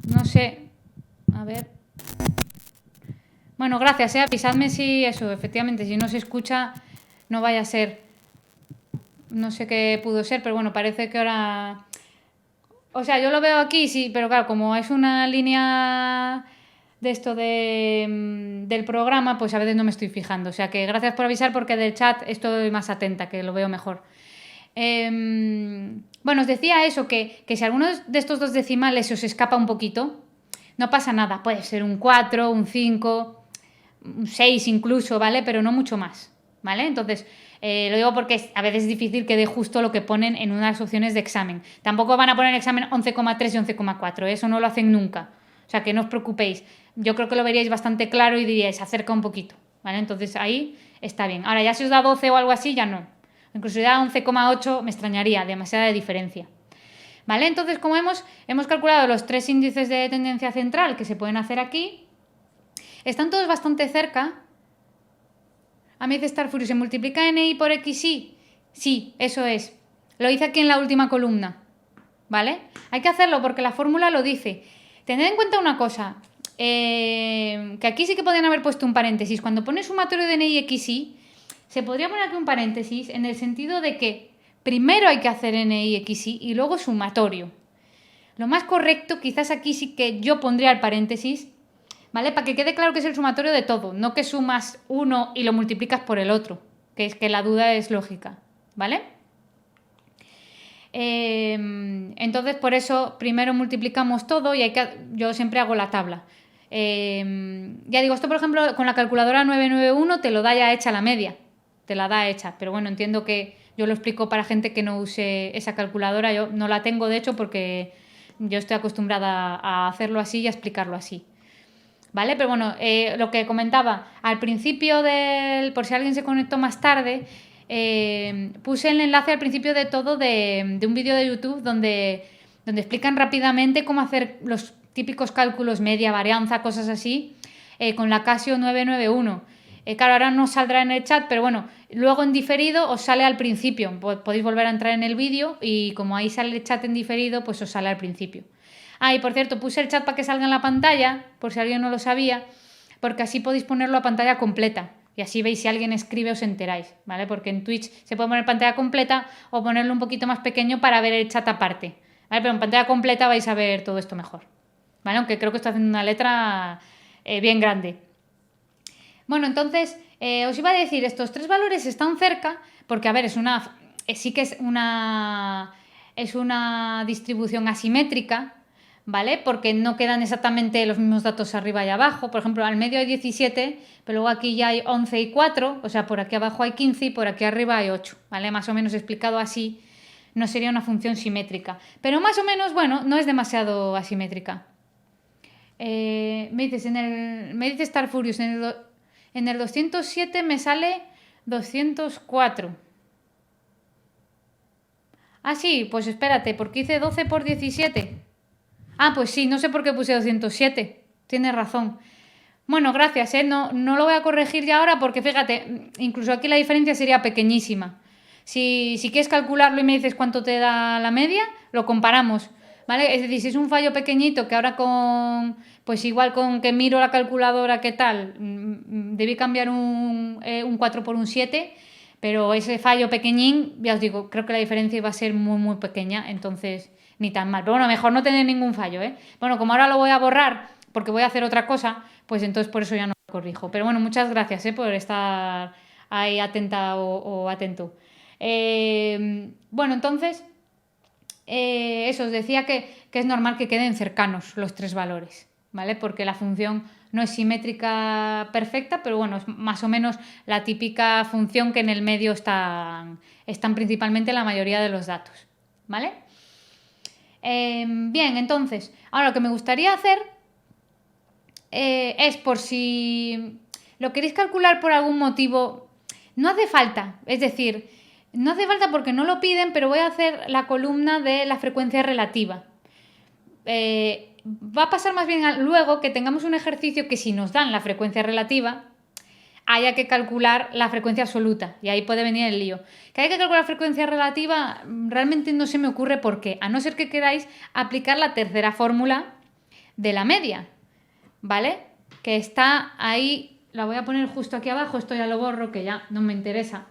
No sé. A ver. Bueno, gracias, avisadme si eso, efectivamente, si no se escucha, no vaya a ser. No sé qué pudo ser, pero bueno, parece que ahora... O sea, yo lo veo aquí, sí, pero claro, como es una línea de esto del programa, pues a veces no me estoy fijando. O sea que gracias por avisar porque del chat estoy más atenta, que lo veo mejor. Bueno, os decía eso, que si alguno de estos dos decimales se os escapa un poquito, no pasa nada. Puede ser un 4, un 5, un 6 incluso, ¿vale? Pero no mucho más, ¿vale? Entonces, lo digo porque a veces es difícil que dé justo lo que ponen en unas opciones de examen. Tampoco van a poner en el examen 11,3 y 11,4, eso no lo hacen nunca. O sea, que no os preocupéis. Yo creo que lo veríais bastante claro y diríais, acerca un poquito, ¿vale? Entonces ahí está bien. Ahora, ya si os da 12 o algo así, ya no. Incluso si da 11,8 me extrañaría, demasiada diferencia. ¿Vale? Entonces, como hemos calculado los tres índices de tendencia central que se pueden hacer aquí. Están todos bastante cerca. A mí dice Starfuri, ¿se multiplica NI por XI? Sí, eso es. Lo hice aquí en la última columna. ¿Vale? Hay que hacerlo porque la fórmula lo dice. Tened en cuenta una cosa. Que aquí sí que podrían haber puesto un paréntesis. Cuando pones sumatorio de NI y XI, se podría poner aquí un paréntesis en el sentido de que primero hay que hacer NI y XI y luego sumatorio. Lo más correcto, quizás aquí sí que yo pondría el paréntesis, ¿vale? Para que quede claro que es el sumatorio de todo, no que sumas uno y lo multiplicas por el otro, que es que la duda es lógica, ¿vale? Entonces, por eso primero multiplicamos todo y yo siempre hago la tabla. Ya digo, esto por ejemplo con la calculadora 991 te lo da ya hecha la media, te la da hecha, pero bueno, entiendo que yo lo explico para gente que no use esa calculadora, yo no la tengo de hecho porque yo estoy acostumbrada a hacerlo así y a explicarlo así. ¿Vale? Pero bueno, lo que comentaba, al principio por si alguien se conectó más tarde, puse el enlace al principio de todo de un vídeo de YouTube donde explican rápidamente cómo hacer los típicos cálculos media, varianza, cosas así, con la Casio 991. Claro, ahora no saldrá en el chat, pero bueno, luego en diferido os sale al principio. Podéis volver a entrar en el vídeo y como ahí sale el chat en diferido, pues os sale al principio. Ah, y por cierto, puse el chat para que salga en la pantalla, por si alguien no lo sabía, porque así podéis ponerlo a pantalla completa. Y así veis si alguien escribe os enteráis, ¿vale? Porque en Twitch se puede poner pantalla completa o ponerlo un poquito más pequeño para ver el chat aparte, ¿vale? Pero en pantalla completa vais a ver todo esto mejor, ¿vale? Aunque creo que estoy haciendo una letra bien grande. Bueno, entonces, os iba a decir, estos tres valores están cerca, porque, a ver, sí que es una distribución asimétrica, ¿vale? Porque no quedan exactamente los mismos datos arriba y abajo. Por ejemplo, al medio hay 17, pero luego aquí ya hay 11 y 4, o sea, por aquí abajo hay 15 y por aquí arriba hay 8, ¿vale? Más o menos explicado así, no sería una función simétrica. Pero más o menos, bueno, no es demasiado asimétrica. Me dice Star Furious, en el 207 me sale 204. Ah, sí, pues espérate, porque hice 12 por 17. Ah, pues sí, no sé por qué puse 207. Tienes razón. Bueno, gracias, ¿eh? No lo voy a corregir ya ahora porque fíjate, incluso aquí la diferencia sería pequeñísima. Si quieres calcularlo y me dices cuánto te da la media, lo comparamos, ¿vale? Es decir, si es un fallo pequeñito que ahora pues igual con que miro la calculadora, ¿qué tal? Debí cambiar un 4 por un 7, pero ese fallo pequeñín, ya os digo, creo que la diferencia iba a ser muy, muy pequeña, entonces ni tan mal. Pero bueno, mejor no tener ningún fallo, ¿eh? Bueno, como ahora lo voy a borrar porque voy a hacer otra cosa, pues entonces por eso ya no lo corrijo. Pero bueno, muchas gracias, por estar ahí atenta o atento. Bueno, entonces, eso, os decía que es normal que queden cercanos los tres valores, ¿vale? Porque la función no es simétrica perfecta, pero bueno, es más o menos la típica función que en el medio están principalmente la mayoría de los datos, ¿vale? Bien, entonces, ahora lo que me gustaría hacer es por si lo queréis calcular por algún motivo, no hace falta, es decir, no hace falta porque no lo piden, pero voy a hacer la columna de la frecuencia relativa. Va a pasar más bien luego que tengamos un ejercicio que si nos dan la frecuencia relativa, haya que calcular la frecuencia absoluta y ahí puede venir el lío. Que hay que calcular la frecuencia relativa, realmente no se me ocurre por qué, a no ser que queráis aplicar la tercera fórmula de la media, ¿vale? Que está ahí, la voy a poner justo aquí abajo, esto ya lo borro, que ya no me interesa.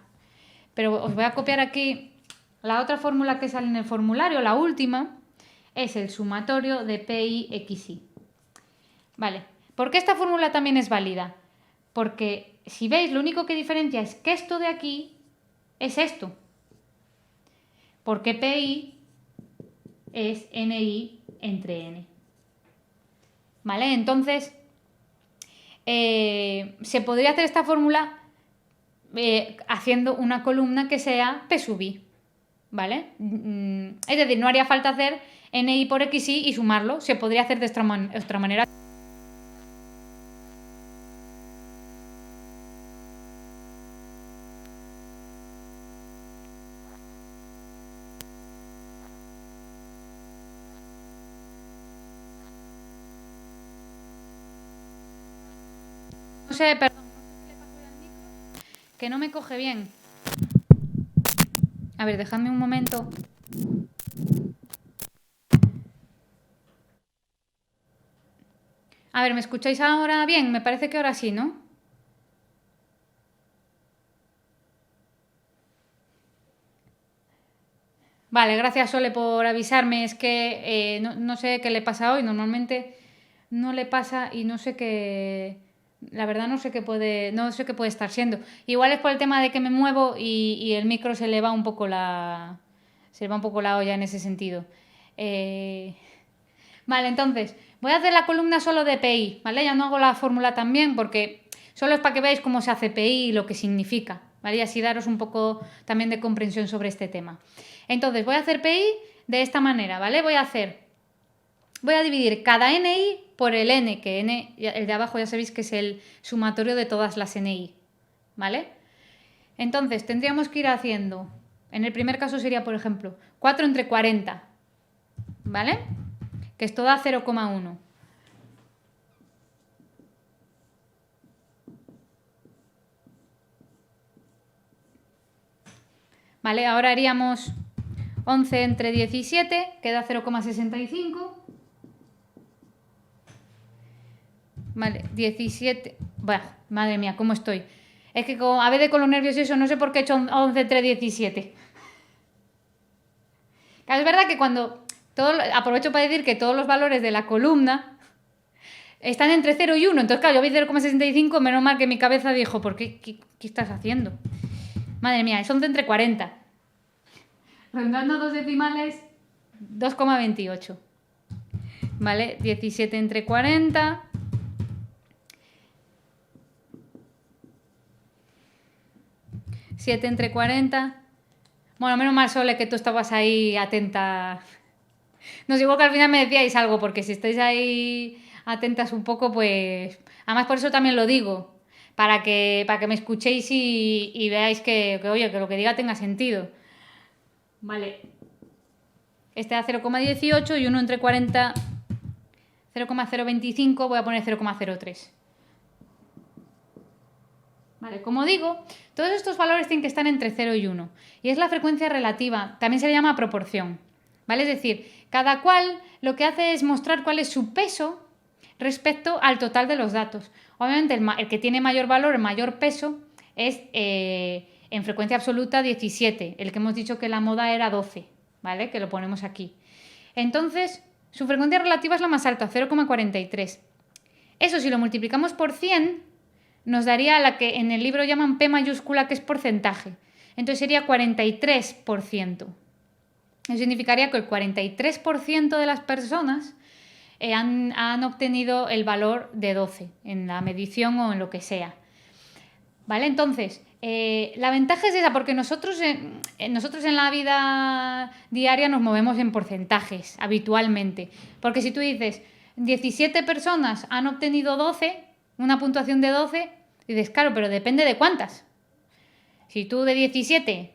Pero os voy a copiar aquí la otra fórmula que sale en el formulario, la última, es el sumatorio de PI/XI. Vale, ¿por qué esta fórmula también es válida? Porque si veis, lo único que diferencia es que esto de aquí es esto. Porque PI es NI entre N. ¿Vale? Entonces, se podría hacer esta fórmula haciendo una columna que sea P sub I. ¿Vale? Es decir, no haría falta hacer NI por XI y sumarlo. Se podría hacer de otra manera. No sé, perdón, no sé qué le pasó al micro, que no me coge bien. A ver, dejadme un momento. A ver, ¿me escucháis ahora bien? Me parece que ahora sí, ¿no? Vale, gracias Sole por avisarme. Es que no sé qué le pasa hoy. Normalmente no le pasa y no sé qué. La verdad no sé qué puede estar siendo. Igual es por el tema de que me muevo y el micro se le va un poco la olla en ese sentido. Eh, Vale, entonces voy a hacer la columna solo de PI, ¿vale? Ya no hago la fórmula también porque solo es para que veáis cómo se hace PI y lo que significa, ¿vale? Y así daros un poco también de comprensión sobre este tema. Entonces voy a hacer PI de esta manera, ¿vale? Voy a dividir cada NI por el N, que N, el de abajo ya sabéis que es el sumatorio de todas las NI, ¿vale? Entonces tendríamos que ir haciendo, en el primer caso sería, por ejemplo, 4 entre 40, ¿vale? Que esto da 0,1. Vale, ahora haríamos 11 entre 17, que da 0,65. 17... Bueno, madre mía, ¿cómo estoy? Es que a veces con los nervios y eso, no sé por qué he hecho 11, 3, 17. Claro, es verdad que aprovecho para decir que todos los valores de la columna están entre 0 y 1. Entonces, claro, yo vi 0,65, menos mal que mi cabeza dijo, ¿por qué? ¿Qué estás haciendo? Madre mía, es 11 entre 40. Redondeando dos decimales, 2,28. ¿Vale? 17 entre 40. ¿7 entre 40? Bueno, menos mal, Sole, que tú estabas ahí atenta. No sé, igual que al final me decíais algo, porque si estáis ahí atentas un poco, pues... Además, por eso también lo digo, para que me escuchéis y veáis oye, que lo que diga tenga sentido. Vale. Este da 0,18 y 1 entre 40, 0,025, voy a poner 0,03. Vale, como digo, todos estos valores tienen que estar entre 0 y 1. Y es la frecuencia relativa, también se le llama proporción. ¿Vale? Es decir, cada cual lo que hace es mostrar cuál es su peso respecto al total de los datos. Obviamente el que tiene mayor valor, el mayor peso, es en frecuencia absoluta 17. El que hemos dicho que la moda era 12, ¿vale? Que lo ponemos aquí. Entonces, su frecuencia relativa es la más alta, 0,43. Eso si lo multiplicamos por 100, nos daría la que en el libro llaman P mayúscula, que es porcentaje. Entonces sería 43%. Eso significaría que el 43% de las personas han obtenido el valor de 12 en la medición o en lo que sea. ¿Vale? Entonces, la ventaja es esa, porque nosotros en la vida diaria nos movemos en porcentajes habitualmente. Porque si tú dices 17 personas han obtenido 12, una puntuación de 12, dices, claro, pero depende de cuántas. Si tú de 17,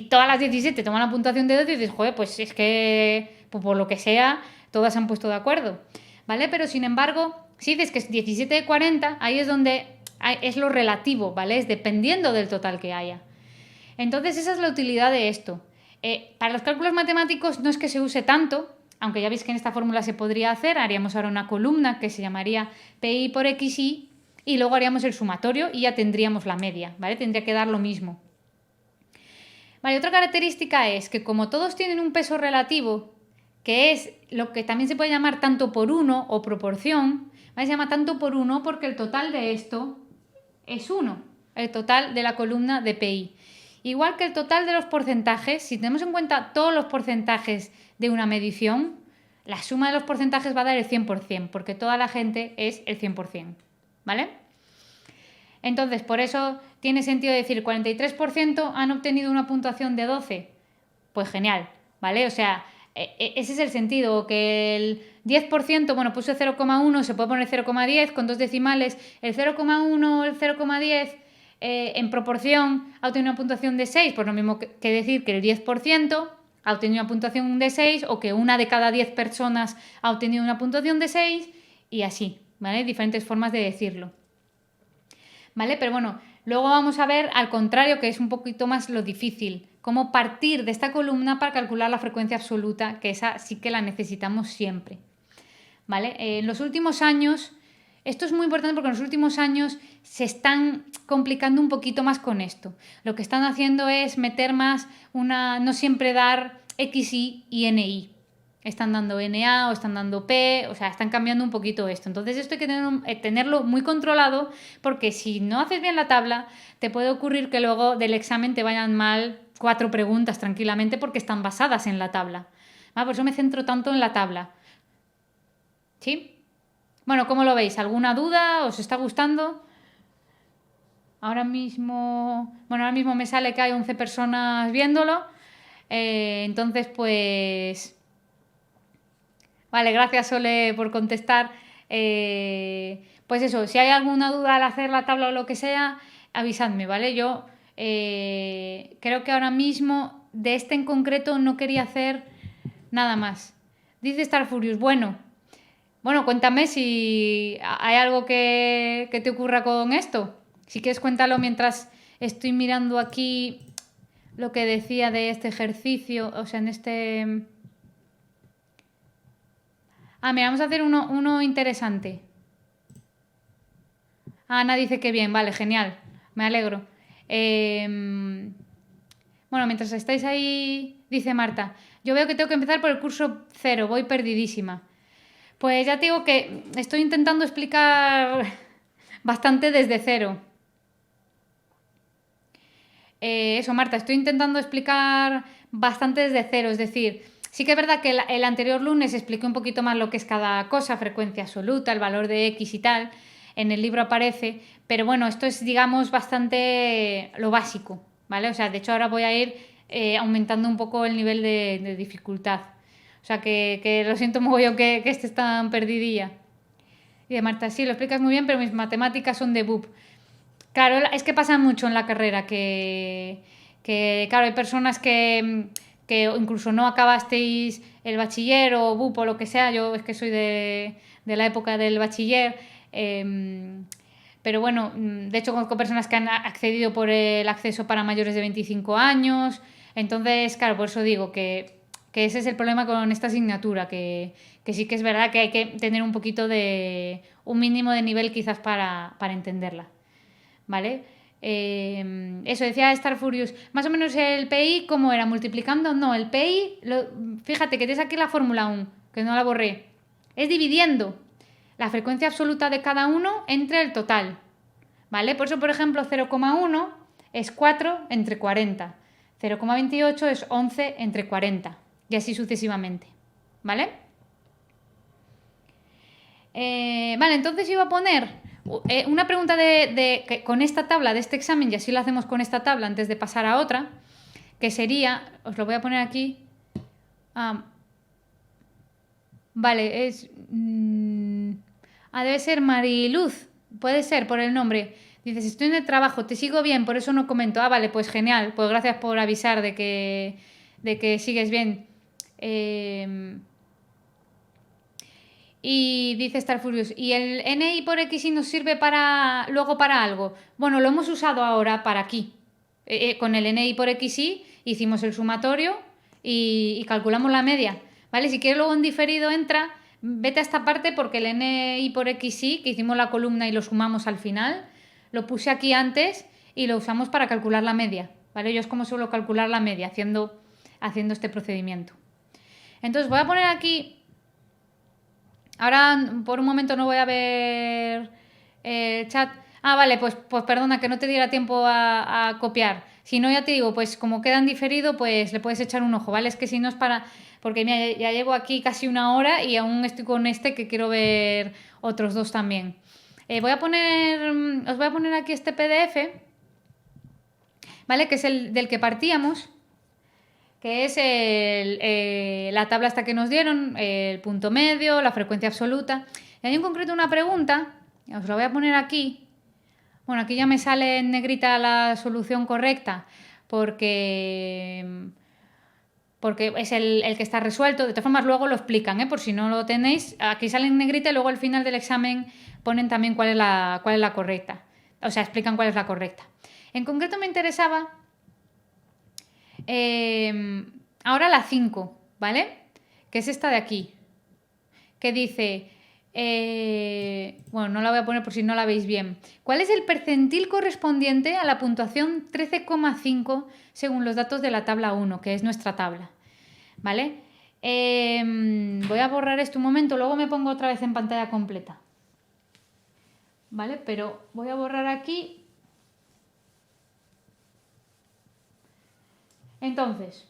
todas las 17 toman la puntuación de 12, dices, joder, pues es que pues por lo que sea, todas se han puesto de acuerdo. ¿Vale? Pero sin embargo, si dices que es 17 de 40, ahí es donde es lo relativo, ¿vale? Es dependiendo del total que haya. Entonces, esa es la utilidad de esto. Para los cálculos matemáticos no es que se use tanto, aunque ya veis que en esta fórmula se podría hacer. Haríamos ahora una columna que se llamaría PI por XY y luego haríamos el sumatorio y ya tendríamos la media, ¿vale? Tendría que dar lo mismo. Vale, otra característica es que como todos tienen un peso relativo, que es lo que también se puede llamar tanto por uno o proporción, ¿vale? Se llama tanto por uno porque el total de esto es 1, el total de la columna de PI. Igual que el total de los porcentajes, si tenemos en cuenta todos los porcentajes de una medición, la suma de los porcentajes va a dar el 100%, porque toda la gente es el 100%, ¿vale? Entonces, por eso tiene sentido decir 43% han obtenido una puntuación de 12. Pues genial, ¿vale? O sea, ese es el sentido, que el 10%, bueno, puse 0,1, se puede poner 0,10 con dos decimales, el 0,1, el 0,10 en proporción ha obtenido una puntuación de 6, pues lo mismo que decir que el 10% ha obtenido una puntuación de 6 o que una de cada 10 personas ha obtenido una puntuación de 6 y así, ¿vale? Diferentes formas de decirlo. ¿Vale? Pero bueno, luego vamos a ver al contrario, que es un poquito más lo difícil, cómo partir de esta columna para calcular la frecuencia absoluta, que esa sí que la necesitamos siempre. ¿Vale? En los últimos años, esto es muy importante porque en los últimos años se están complicando un poquito más con esto. Lo que están haciendo es meter más no siempre dar XY y NI. Están dando NA o están dando P, o sea, están cambiando un poquito esto. Entonces esto hay que tenerlo muy controlado porque si no haces bien la tabla, te puede ocurrir que luego del examen te vayan mal 4 preguntas tranquilamente porque están basadas en la tabla. Por eso me centro tanto en la tabla. ¿Sí? Bueno, ¿cómo lo veis? ¿Alguna duda? ¿Os está gustando? Ahora mismo me sale que hay 11 personas viéndolo. Entonces, pues... Vale, gracias Sole por contestar. Pues eso, si hay alguna duda al hacer la tabla o lo que sea, avisadme, ¿vale? Yo creo que ahora mismo de este en concreto no quería hacer nada más. Dice Star Furious, bueno, cuéntame si hay algo que te ocurra con esto. Si quieres cuéntalo mientras estoy mirando aquí lo que decía de este ejercicio, o sea, en este... mira, vamos a hacer uno interesante. Ana dice que bien, vale, genial, me alegro. Bueno, mientras estáis ahí, dice Marta, yo veo que tengo que empezar por el curso 0, voy perdidísima. Pues ya te digo que estoy intentando explicar bastante desde cero. Eso, Marta, estoy intentando explicar bastante desde cero, es decir, sí que es verdad que el anterior lunes expliqué un poquito más lo que es cada cosa, frecuencia absoluta, el valor de X y tal, en el libro aparece, pero bueno, esto es, digamos, bastante lo básico, ¿vale? O sea, de hecho ahora voy a ir aumentando un poco el nivel de dificultad. O sea, que lo siento mogollón que estés tan perdidilla. Y de Marta, sí, lo explicas muy bien, pero mis matemáticas son de BUP. Claro, es que pasa mucho en la carrera claro, hay personas que incluso no acabasteis el bachiller o BUP o lo que sea. Yo es que soy de la época del bachiller. Pero bueno, de hecho conozco personas que han accedido por el acceso para mayores de 25 años. Entonces, claro, por eso digo que ese es el problema con esta asignatura, que sí que es verdad que hay que tener un poquito un mínimo de nivel quizás para entenderla. ¿Vale? Eso decía Star Furious. Más o menos el PI, ¿cómo era? ¿Multiplicando? No, el PI, fíjate que tienes aquí la fórmula aún, que no la borré. Es dividiendo la frecuencia absoluta de cada uno entre el total. ¿Vale? Por eso, por ejemplo, 0,1 es 4 entre 40. 0,28 es 11 entre 40. Y así sucesivamente. ¿Vale? Vale, entonces iba a poner una pregunta con esta tabla de este examen, y así lo hacemos con esta tabla antes de pasar a otra, que sería, os lo voy a poner aquí. Vale, debe ser Mariluz, puede ser por el nombre. Dices, estoy en el trabajo, te sigo bien, por eso no comento. Vale, pues genial, pues gracias por avisar de que sigues bien. Y dice Star Furious, ¿y el NI por XY nos sirve luego para algo? Bueno, lo hemos usado ahora para aquí. Con el NI por XY hicimos el sumatorio y calculamos la media. ¿Vale? Si quieres luego en diferido entra, vete a esta parte porque el NI por XY, que hicimos la columna y lo sumamos al final, lo puse aquí antes y lo usamos para calcular la media. ¿Vale? Yo es como suelo calcular la media haciendo este procedimiento. Entonces voy a poner aquí. Ahora por un momento no voy a ver el chat. Vale, pues perdona que no te diera tiempo a copiar. Si no, ya te digo, pues como queda en diferido, pues le puedes echar un ojo, ¿vale? Es que si no es para. Porque mira, ya llevo aquí casi una hora y aún estoy con que quiero ver otros dos también. Os voy a poner aquí este PDF, ¿vale? Que es el del que partíamos, que es la tabla hasta que nos dieron, el punto medio, la frecuencia absoluta. Y hay en concreto una pregunta, os la voy a poner aquí. Bueno, aquí ya me sale en negrita la solución correcta, porque es el que está resuelto. De todas formas, luego lo explican, por si no lo tenéis. Aquí sale en negrita y luego al final del examen ponen también cuál es la correcta. O sea, explican cuál es la correcta. En concreto me interesaba ahora la 5, ¿vale? Que es esta de aquí, que dice, bueno, no la voy a poner por si no la veis bien. ¿Cuál es el percentil correspondiente a la puntuación 13,5 según los datos de la tabla 1, que es nuestra tabla? ¿Vale? Voy a borrar esto un momento, luego me pongo otra vez en pantalla completa. ¿Vale? Pero voy a borrar aquí. Entonces,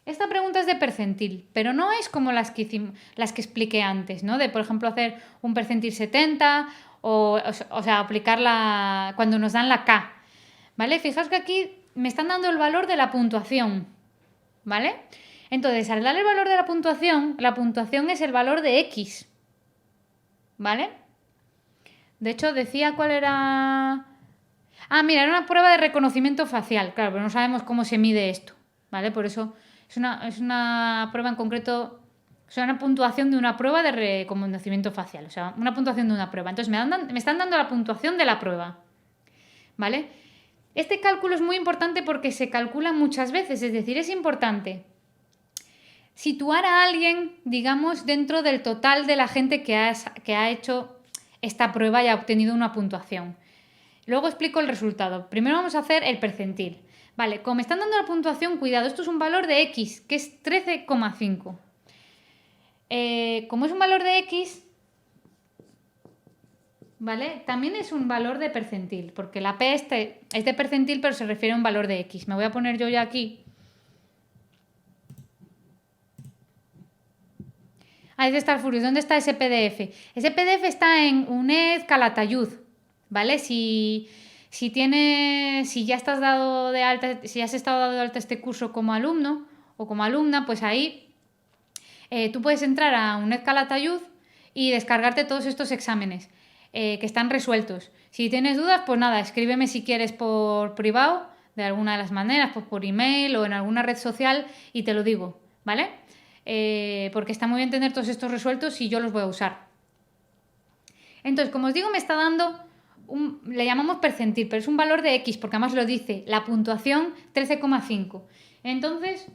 esta pregunta es de percentil, pero no es como las que expliqué antes, ¿no? De, por ejemplo, hacer un percentil 70 o sea, aplicarla cuando nos dan la K, ¿vale? Fijaos que aquí me están dando el valor de la puntuación, ¿vale? Entonces, al dar el valor de la puntuación es el valor de X, ¿vale? De hecho, decía cuál era. Mira, era una prueba de reconocimiento facial, claro, pero no sabemos cómo se mide esto, ¿vale? Por eso es una prueba en concreto, o sea, una puntuación de una prueba de reconocimiento facial, o sea, una puntuación de una prueba. Entonces me están dando la puntuación de la prueba, ¿vale? Este cálculo es muy importante porque se calcula muchas veces, es decir, es importante situar a alguien, digamos, dentro del total de la gente que ha hecho esta prueba y ha obtenido una puntuación. Luego explico el resultado. Primero vamos a hacer el percentil. Vale, como me están dando la puntuación, cuidado, esto es un valor de X, que es 13,5. Como es un valor de X, ¿vale? También es un valor de percentil, porque la P es de percentil, pero se refiere a un valor de X. Me voy a poner yo ya aquí. Ahí está el Furious. ¿Dónde está ese PDF? Ese PDF está en UNED Calatayud, ¿vale? Si ya estás dado de alta, si has estado dado de alta este curso como alumno o como alumna, pues ahí tú puedes entrar a UNED Calatayud y descargarte todos estos exámenes que están resueltos. Si tienes dudas, pues nada, escríbeme si quieres por privado, de alguna de las maneras, pues por email o en alguna red social y te lo digo, ¿vale? Porque está muy bien tener todos estos resueltos y yo los voy a usar. Entonces, como os digo, me está dando, le llamamos percentil, pero es un valor de X, porque además lo dice, la puntuación 13,5. Entonces,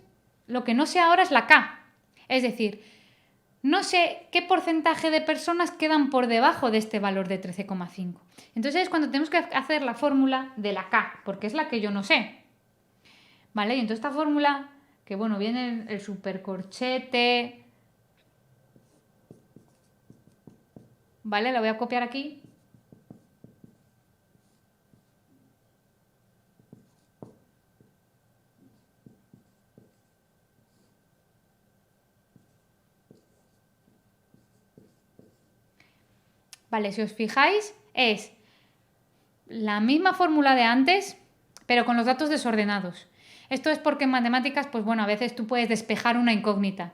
lo que no sé ahora es la K. Es decir, no sé qué porcentaje de personas quedan por debajo de este valor de 13,5. Entonces es cuando tenemos que hacer la fórmula de la K, porque es la que yo no sé. ¿Vale? Y entonces esta fórmula, que bueno, viene el supercorchete, ¿vale? La voy a copiar aquí. Vale, si os fijáis, es la misma fórmula de antes, pero con los datos desordenados. Esto es porque en matemáticas, pues bueno, a veces tú puedes despejar una incógnita,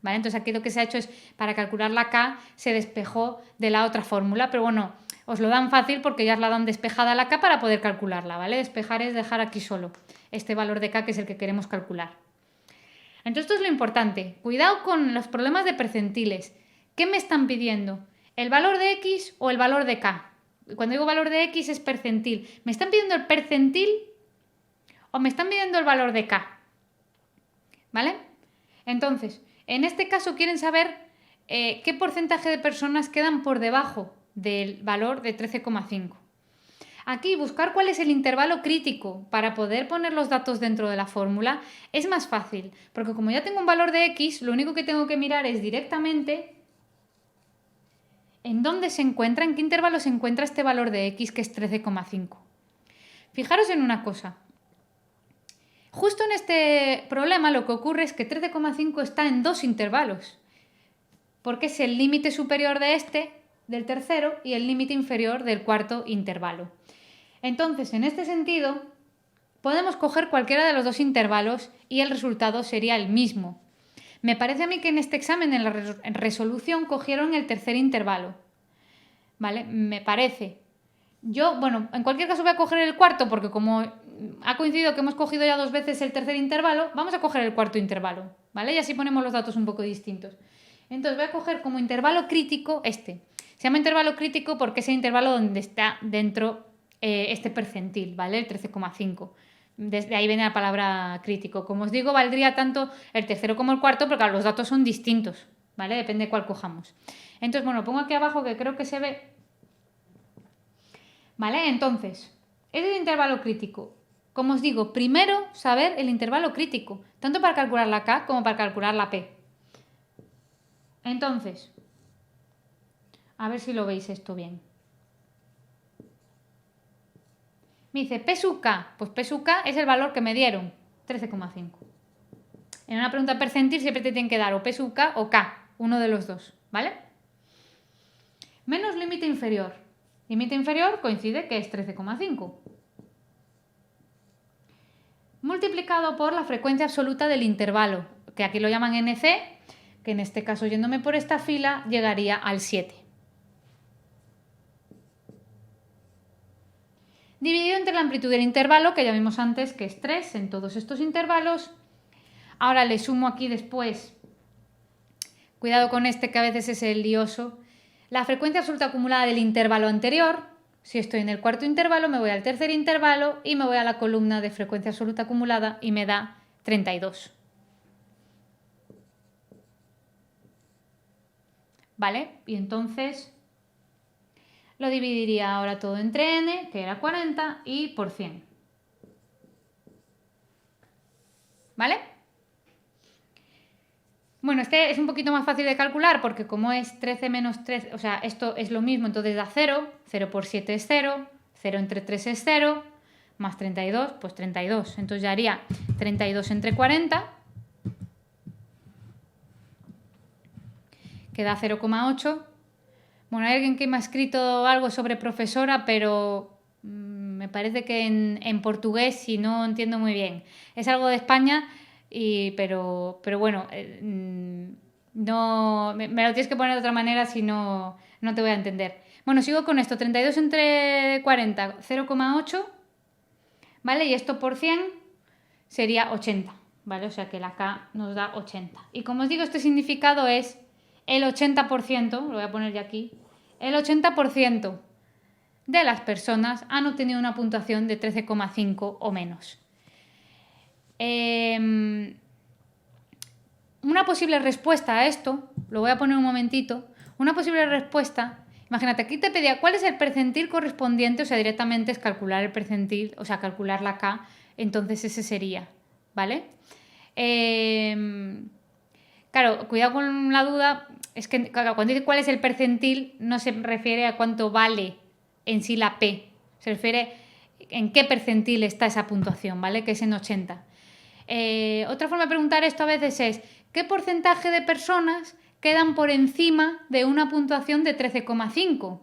¿vale? Entonces aquí lo que se ha hecho es, para calcular la K, se despejó de la otra fórmula, pero bueno, os lo dan fácil porque ya os la dan despejada la K para poder calcularla, ¿vale? Despejar es dejar aquí solo este valor de K que es el que queremos calcular. Entonces esto es lo importante. Cuidado con los problemas de percentiles. ¿Qué me están pidiendo? ¿El valor de X o el valor de K? Cuando digo valor de X es percentil. ¿Me están pidiendo el percentil o me están pidiendo el valor de K? ¿Vale? Entonces, en este caso quieren saber qué porcentaje de personas quedan por debajo del valor de 13,5. Aquí buscar cuál es el intervalo crítico para poder poner los datos dentro de la fórmula es más fácil, porque como ya tengo un valor de X, lo único que tengo que mirar es directamente en dónde se encuentra, en qué intervalo se encuentra este valor de X, que es 13,5. Fijaros en una cosa. Justo en este problema lo que ocurre es que 13,5 está en dos intervalos, porque es el límite superior de este, del tercero, y el límite inferior del cuarto intervalo. Entonces, en este sentido, podemos coger cualquiera de los dos intervalos y el resultado sería el mismo. Me parece a mí que en este examen, en la resolución, cogieron el tercer intervalo. ¿Vale? Me parece. Yo, bueno, en cualquier caso voy a coger el cuarto porque como ha coincidido que hemos cogido ya dos veces el tercer intervalo, vamos a coger el cuarto intervalo, ¿vale? Y así ponemos los datos un poco distintos. Entonces voy a coger como intervalo crítico este. Se llama intervalo crítico porque es el intervalo donde está dentro este percentil, ¿vale? El 13,5. Desde ahí viene la palabra crítico. Como os digo, valdría tanto el tercero como el cuarto, porque claro, los datos son distintos, ¿vale? Depende de cuál cojamos. Entonces, bueno, pongo aquí abajo que creo que se ve. ¿Vale? Entonces, ese es el intervalo crítico. Como os digo, primero saber el intervalo crítico, tanto para calcular la K como para calcular la P. Entonces, a ver si lo veis esto bien. Me dice P sub K. Pues P sub K es el valor que me dieron, 13,5. En una pregunta percentil siempre te tienen que dar o P sub K o K, uno de los dos, ¿vale? Menos límite inferior. Límite inferior coincide que es 13,5. Multiplicado por la frecuencia absoluta del intervalo, que aquí lo llaman NC, que en este caso, yéndome por esta fila, llegaría al 7. Dividido entre la amplitud del intervalo, que ya vimos antes que es 3 en todos estos intervalos. Ahora le sumo aquí después, cuidado con este que a veces es el lioso, la frecuencia absoluta acumulada del intervalo anterior. Si estoy en el cuarto intervalo, me voy al tercer intervalo y me voy a la columna de frecuencia absoluta acumulada y me da 32. ¿Vale? Y entonces lo dividiría ahora todo entre n, que era 40, y por 100. ¿Vale? Bueno, este es un poquito más fácil de calcular porque como es 13 menos 13, o sea, esto es lo mismo, entonces da 0, 0 por 7 es 0, 0 entre 3 es 0, más 32, pues 32. Entonces ya haría 32 entre 40, que da 0,8. Bueno, hay alguien que me ha escrito algo sobre profesora, pero me parece que en portugués y no entiendo muy bien. Es algo de España, pero bueno, no, me lo tienes que poner de otra manera, si no, no te voy a entender. Bueno, sigo con esto. 32 entre 40, 0,8, ¿vale? Y esto por 100 sería 80, ¿vale? O sea que la K nos da 80. Y como os digo, este significado es el 80%, lo voy a poner ya aquí, el 80% de las personas han obtenido una puntuación de 13,5 o menos. Una posible respuesta a esto, lo voy a poner un momentito, una posible respuesta, imagínate, aquí te pedía cuál es el percentil correspondiente, o sea, directamente es calcular el percentil, o sea, calcular la K, entonces ese sería, ¿vale? Claro, cuidado con la duda, es que cuando dice cuál es el percentil no se refiere a cuánto vale en sí la P, se refiere en qué percentil está esa puntuación, ¿vale? Que es en 80. Otra forma de preguntar esto a veces es ¿qué porcentaje de personas quedan por encima de una puntuación de 13,5?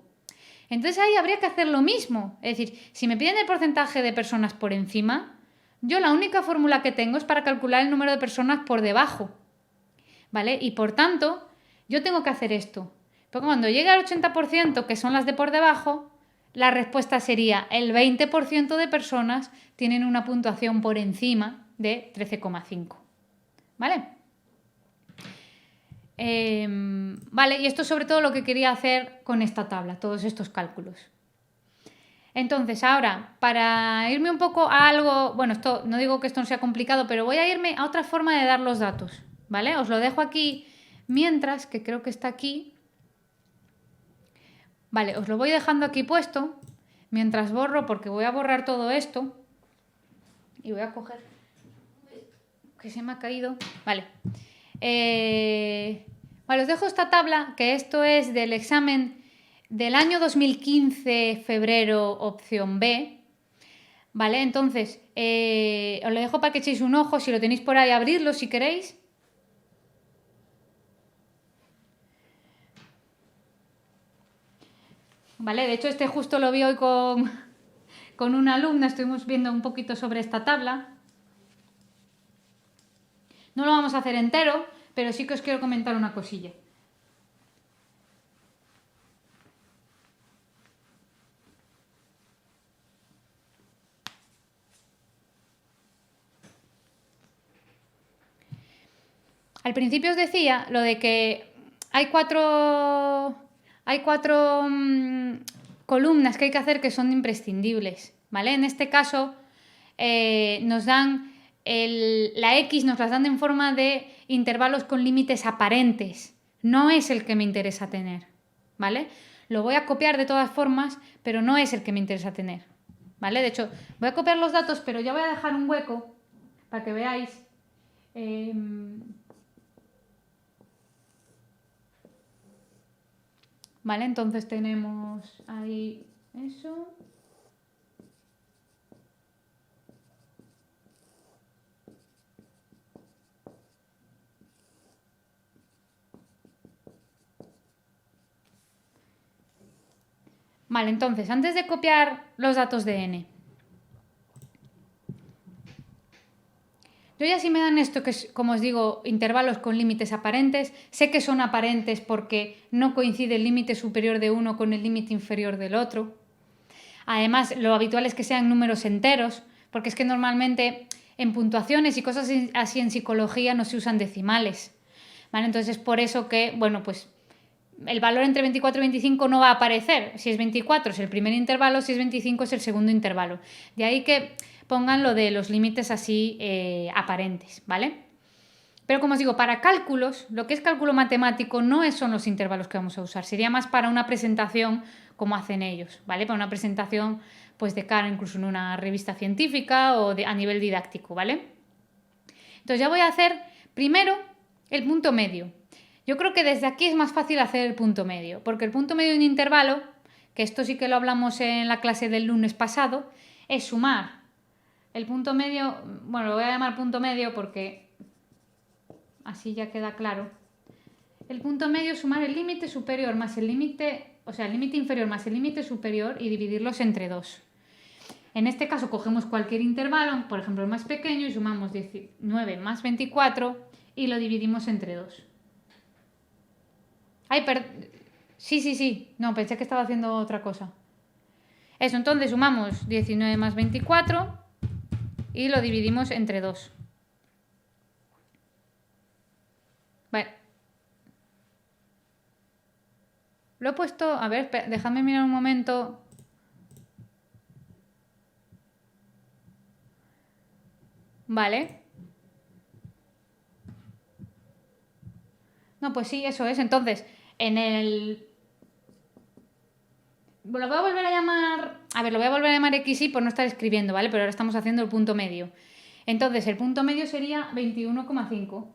Entonces ahí habría que hacer lo mismo, es decir, si me piden el porcentaje de personas por encima, yo la única fórmula que tengo es para calcular el número de personas por debajo, ¿vale? Y por tanto, yo tengo que hacer esto. Porque cuando llegue al 80%, que son las de por debajo, la respuesta sería el 20% de personas tienen una puntuación por encima de 13,5. ¿Vale? Vale, y esto es sobre todo lo que quería hacer con esta tabla, todos estos cálculos. Entonces, ahora, para irme un poco a algo, bueno, esto no digo que esto no sea complicado, pero voy a irme a otra forma de dar los datos, ¿vale? Os lo dejo aquí mientras, que creo que está aquí. Vale, os lo voy dejando aquí puesto, mientras borro, porque voy a borrar todo esto. Y voy a coger, que se me ha caído, vale. Vale, os dejo esta tabla, que esto es del examen del año 2015, febrero, opción B, ¿vale? Entonces, os lo dejo para que echéis un ojo, si lo tenéis por ahí, abridlo si queréis. Vale, de hecho este justo lo vi hoy con una alumna, estuvimos viendo un poquito sobre esta tabla. No lo vamos a hacer entero, pero sí que os quiero comentar una cosilla. Al principio os decía lo de que hay cuatro columnas que hay que hacer que son imprescindibles, ¿vale? En este caso nos dan la X, nos las dan en forma de intervalos con límites aparentes. No es el que me interesa tener, ¿vale? Lo voy a copiar de todas formas, pero no es el que me interesa tener, ¿vale? De hecho, voy a copiar los datos, pero ya voy a dejar un hueco para que veáis. Vale, entonces tenemos ahí eso. Vale, entonces, antes de copiar los datos de n, yo ya si me dan esto, que es, como os digo, intervalos con límites aparentes, sé que son aparentes porque no coincide el límite superior de uno con el límite inferior del otro. Además, lo habitual es que sean números enteros, porque es que normalmente en puntuaciones y cosas así en psicología no se usan decimales, ¿vale? Entonces es por eso que, bueno, pues el valor entre 24 y 25 no va a aparecer. Si es 24 es el primer intervalo, si es 25 es el segundo intervalo. De ahí que pongan lo de los límites así aparentes, ¿vale? Pero como os digo, para cálculos, lo que es cálculo matemático no son los intervalos que vamos a usar, sería más para una presentación como hacen ellos, ¿vale? Para una presentación pues de cara incluso en una revista científica o a nivel didáctico, ¿vale? Entonces ya voy a hacer primero el punto medio. Yo creo que desde aquí es más fácil hacer el punto medio, porque el punto medio de un intervalo, que esto sí que lo hablamos en la clase del lunes pasado, es sumar el punto medio, bueno, lo voy a llamar punto medio porque así ya queda claro. El punto medio es sumar el límite superior más el límite, o sea, el límite inferior más el límite superior y dividirlos entre 2. En este caso cogemos cualquier intervalo, por ejemplo el más pequeño, y sumamos 19 más 24 y lo dividimos entre 2. Ay, sí. No, pensé que estaba haciendo otra cosa. Eso, entonces sumamos 19 más 24 y lo dividimos entre 2. Vale. Lo he puesto... A ver, déjame mirar un momento. Vale. No, pues sí, eso es. Entonces, en el... Lo voy a volver a llamar... A ver, lo voy a volver a llamar XY por no estar escribiendo, ¿vale? Pero ahora estamos haciendo el punto medio. Entonces, el punto medio sería 21,5.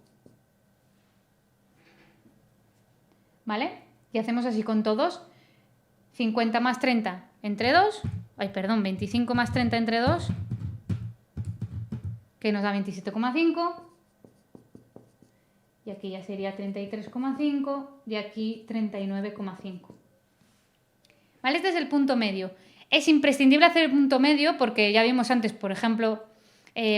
¿Vale? Y hacemos así con todos. 50 más 30 entre 2. Ay, perdón, 25 más 30 entre 2. Que nos da 27,5. Y aquí ya sería 33,5 y aquí 39,5. ¿Vale? Este es el punto medio. Es imprescindible hacer el punto medio porque ya vimos antes, por ejemplo,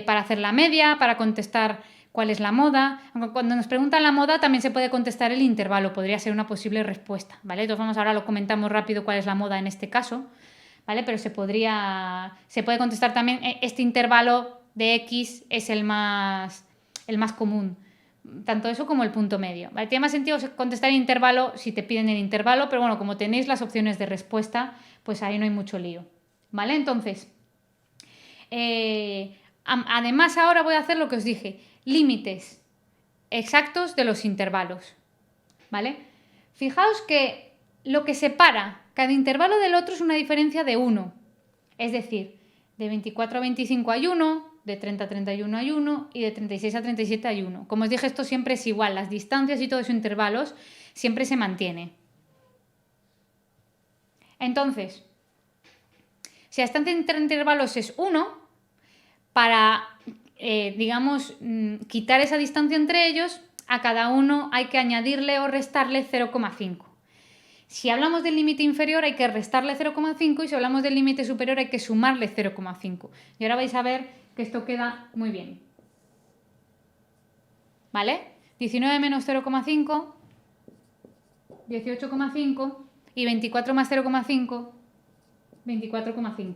para hacer la media, para contestar cuál es la moda. Aunque cuando nos preguntan la moda también se puede contestar el intervalo, podría ser una posible respuesta, ¿vale? Entonces vamos, ahora lo comentamos rápido cuál es la moda en este caso, ¿vale? Pero se puede contestar también este intervalo de X es el más común. Tanto eso como el punto medio, ¿vale? Tiene más sentido contestar el intervalo si te piden el intervalo, pero bueno, como tenéis las opciones de respuesta, pues ahí no hay mucho lío, ¿vale? Entonces, además ahora voy a hacer lo que os dije, límites exactos de los intervalos, ¿vale? Fijaos que lo que separa cada intervalo del otro es una diferencia de 1, es decir, de 24 a 25 hay 1, de 30 a 31 hay 1 y de 36 a 37 hay 1. Como os dije, esto siempre es igual, las distancias y todos esos intervalos siempre se mantiene. Entonces, si la distancia entre intervalos es 1, para, digamos, quitar esa distancia entre ellos, a cada uno hay que añadirle o restarle 0,5. Si hablamos del límite inferior hay que restarle 0,5 y si hablamos del límite superior hay que sumarle 0,5. Y ahora vais a ver que esto queda muy bien. ¿Vale? 19 menos 0,5, 18,5 y 24 más 0,5, 24,5.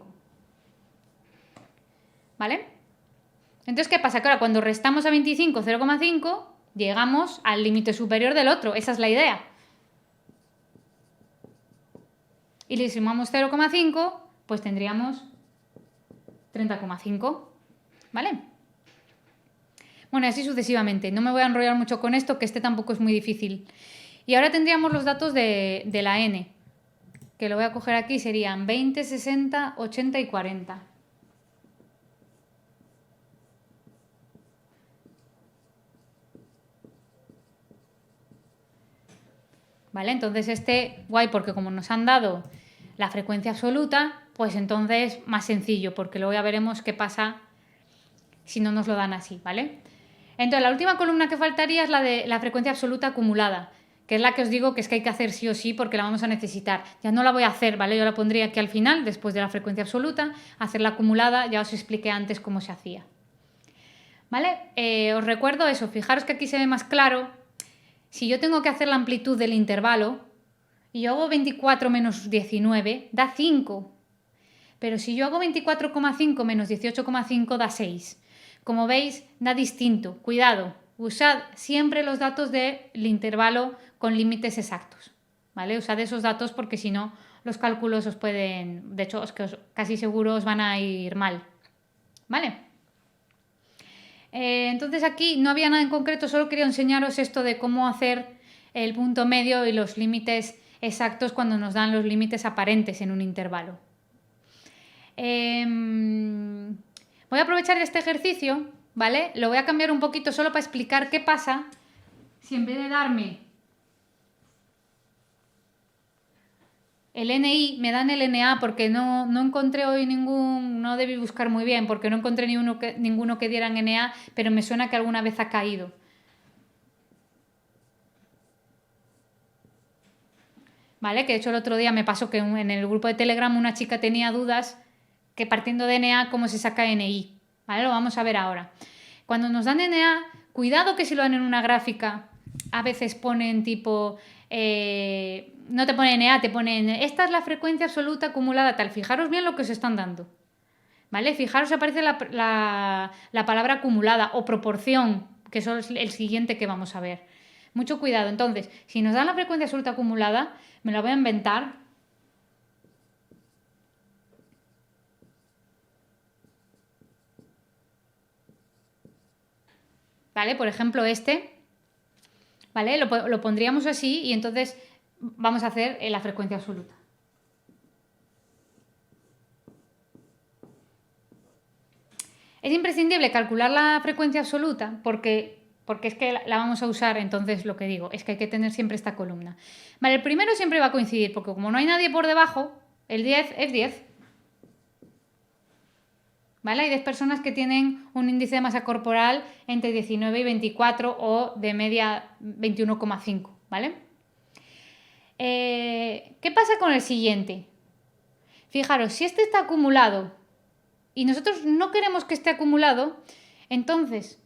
¿Vale? Entonces, ¿qué pasa? Que ahora cuando restamos a 25 0,5, llegamos al límite superior del otro. Esa es la idea. Y le sumamos 0,5, pues tendríamos 30,5. ¿Vale? Bueno, así sucesivamente. No me voy a enrollar mucho con esto, que este tampoco es muy difícil. Y ahora tendríamos los datos de la n, que lo voy a coger aquí, serían 20, 60, 80 y 40. ¿Vale? Entonces guay, porque como nos han dado la frecuencia absoluta, pues entonces más sencillo, porque luego ya veremos qué pasa si no nos lo dan así, ¿vale? Entonces la última columna que faltaría es la de la frecuencia absoluta acumulada, que es la que os digo que es que hay que hacer sí o sí porque la vamos a necesitar. Ya no la voy a hacer, ¿vale? Yo la pondría aquí al final, después de la frecuencia absoluta, hacer la acumulada, ya os expliqué antes cómo se hacía. ¿Vale? Os recuerdo eso, fijaros que aquí se ve más claro. Si yo tengo que hacer la amplitud del intervalo y yo hago 24 menos 19, da 5. Pero si yo hago 24,5 menos 18,5 da 6. Como veis, da distinto. Cuidado, usad siempre los datos del intervalo con límites exactos. ¿Vale? Usad esos datos porque si no, los cálculos os pueden... De hecho, casi seguro os van a ir mal. ¿Vale? Entonces aquí no había nada en concreto, solo quería enseñaros esto de cómo hacer el punto medio y los límites exactos cuando nos dan los límites aparentes en un intervalo. Voy a aprovechar este ejercicio, ¿vale? Lo voy a cambiar un poquito solo para explicar qué pasa si en vez de darme el NI me dan el NA, porque no encontré hoy no debí buscar muy bien, porque no encontré ninguno que dieran NA, pero me suena que alguna vez ha caído. ¿Vale? Que de hecho el otro día me pasó que en el grupo de Telegram una chica tenía dudas que partiendo de NA cómo se saca NI. ¿Vale? Lo vamos a ver ahora. Cuando nos dan NA, cuidado que si lo dan en una gráfica, a veces ponen tipo... no te ponen NA, te ponen esta es la frecuencia absoluta acumulada tal. Fijaros bien lo que os están dando. ¿Vale? Fijaros, aparece la palabra acumulada o proporción, que eso es el siguiente que vamos a ver. Mucho cuidado. Entonces, si nos dan la frecuencia absoluta acumulada, me la voy a inventar. ¿Vale? Por ejemplo, este. ¿Vale? Lo pondríamos así y entonces vamos a hacer la frecuencia absoluta. Es imprescindible calcular la frecuencia absoluta porque es que la vamos a usar, entonces lo que digo es que hay que tener siempre esta columna. Vale, el primero siempre va a coincidir porque como no hay nadie por debajo, el 10 es 10. ¿Vale? Hay 10 personas que tienen un índice de masa corporal entre 19 y 24 o de media 21,5, ¿vale? ¿Qué pasa con el siguiente? Fijaros, si este está acumulado y nosotros no queremos que esté acumulado, entonces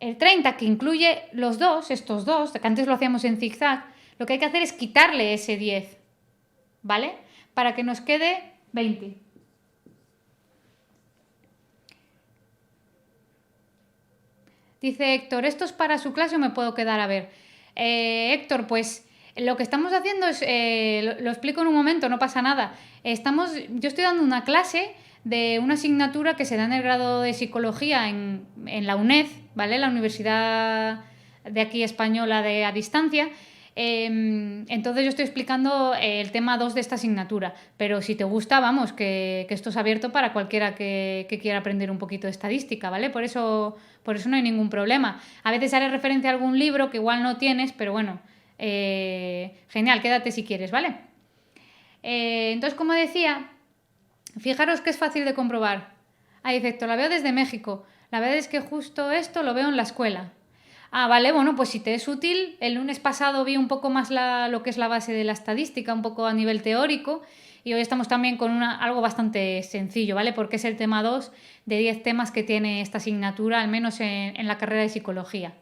el 30, que incluye los dos, estos dos, que antes lo hacíamos en zigzag, lo que hay que hacer es quitarle ese 10, ¿vale? Para que nos quede 20. Dice Héctor, ¿esto es para su clase o me puedo quedar a ver? Héctor, pues lo que estamos haciendo es, lo explico en un momento, no pasa nada. Yo estoy dando una clase de una asignatura que se da en el grado de psicología en la UNED, ¿vale? La Universidad de aquí española a distancia. Entonces yo estoy explicando el tema 2 de esta asignatura, pero si te gusta, vamos, que esto es abierto para cualquiera que quiera aprender un poquito de estadística, ¿vale? Por eso no hay ningún problema. A veces haré referencia a algún libro que igual no tienes, pero bueno, genial, quédate si quieres, ¿vale? Entonces, como decía, fijaros que es fácil de comprobar. Hay efecto, la veo desde México. La verdad es que justo esto lo veo en la escuela. Ah, vale, bueno, pues si te es útil, el lunes pasado vi un poco más lo que es la base de la estadística, un poco a nivel teórico, y hoy estamos también con algo bastante sencillo, ¿vale? Porque es el tema 2 de 10 temas que tiene esta asignatura, al menos en la carrera de psicología,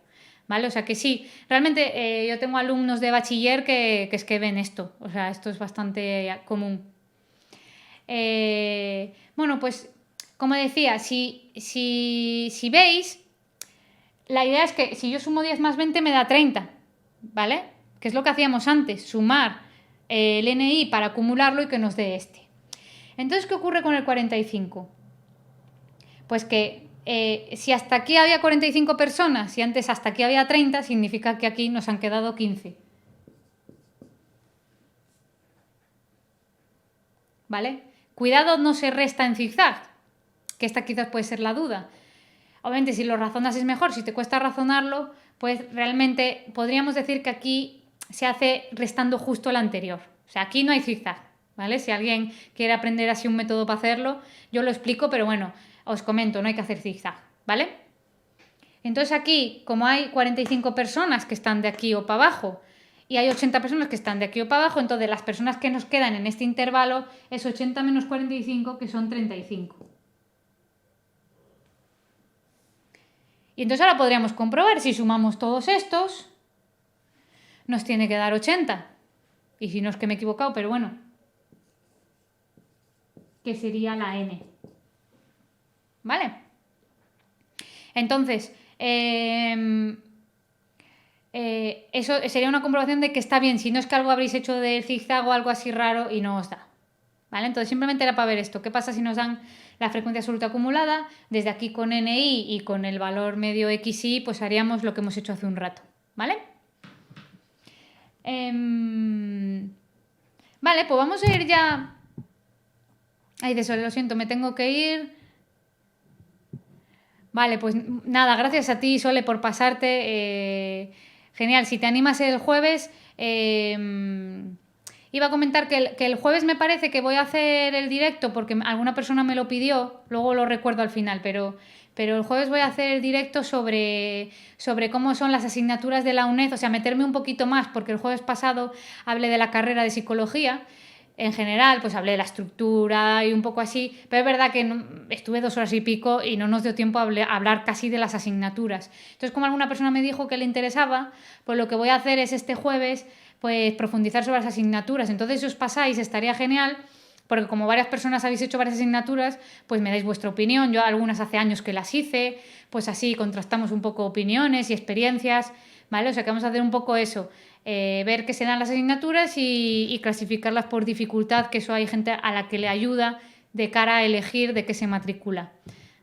¿vale? O sea que sí, realmente yo tengo alumnos de bachiller que es que ven esto, o sea, esto es bastante común. Bueno, pues como decía, si veis, la idea es que si yo sumo 10 más 20 me da 30, ¿vale? Que es lo que hacíamos antes, sumar el NI para acumularlo y que nos dé este. Entonces, ¿qué ocurre con el 45? Pues que si hasta aquí había 45 personas y antes hasta aquí había 30, significa que aquí nos han quedado 15. ¿Vale? Cuidado, no se resta en zigzag, que esta quizás puede ser la duda. Obviamente, si lo razonas es mejor. Si te cuesta razonarlo, pues realmente podríamos decir que aquí se hace restando justo el anterior. O sea, aquí no hay zigzag, ¿vale? Si alguien quiere aprender así un método para hacerlo, yo lo explico, pero bueno, os comento, no hay que hacer zigzag, ¿vale? Entonces aquí, como hay 45 personas que están de aquí o para abajo y hay 80 personas que están de aquí o para abajo, entonces las personas que nos quedan en este intervalo es 80 menos 45, que son 35. Y entonces ahora podríamos comprobar, si sumamos todos estos, nos tiene que dar 80. Y si no es que me he equivocado, pero bueno, que sería la n. ¿Vale? Entonces, eso sería una comprobación de que está bien, si no es que algo habréis hecho de zigzag o algo así raro y no os da. ¿vale? Entonces simplemente era para ver esto. ¿Qué pasa si nos dan la frecuencia absoluta acumulada? Desde aquí con NI y con el valor medio XI, pues haríamos lo que hemos hecho hace un rato, ¿vale? Vale, pues vamos a ir ya... Ay, de Sole, lo siento, me tengo que ir. Vale, pues nada, gracias a ti, Sole, por pasarte. Genial, si te animas el jueves... Iba a comentar que el jueves me parece que voy a hacer el directo porque alguna persona me lo pidió, luego lo recuerdo al final, pero el jueves voy a hacer el directo sobre cómo son las asignaturas de la UNED, o sea, meterme un poquito más, porque el jueves pasado hablé de la carrera de psicología. En general, pues hablé de la estructura y un poco así, pero es verdad que estuve 2 horas y pico y no nos dio tiempo a hablar casi de las asignaturas. Entonces, como alguna persona me dijo que le interesaba, pues lo que voy a hacer es este jueves pues profundizar sobre las asignaturas. Entonces, si os pasáis, estaría genial, porque como varias personas habéis hecho varias asignaturas, pues me dais vuestra opinión. Yo algunas hace años que las hice, pues así contrastamos un poco opiniones y experiencias, ¿vale? O sea que vamos a hacer un poco eso, ver qué se dan las asignaturas y clasificarlas por dificultad, que eso hay gente a la que le ayuda de cara a elegir de qué se matricula,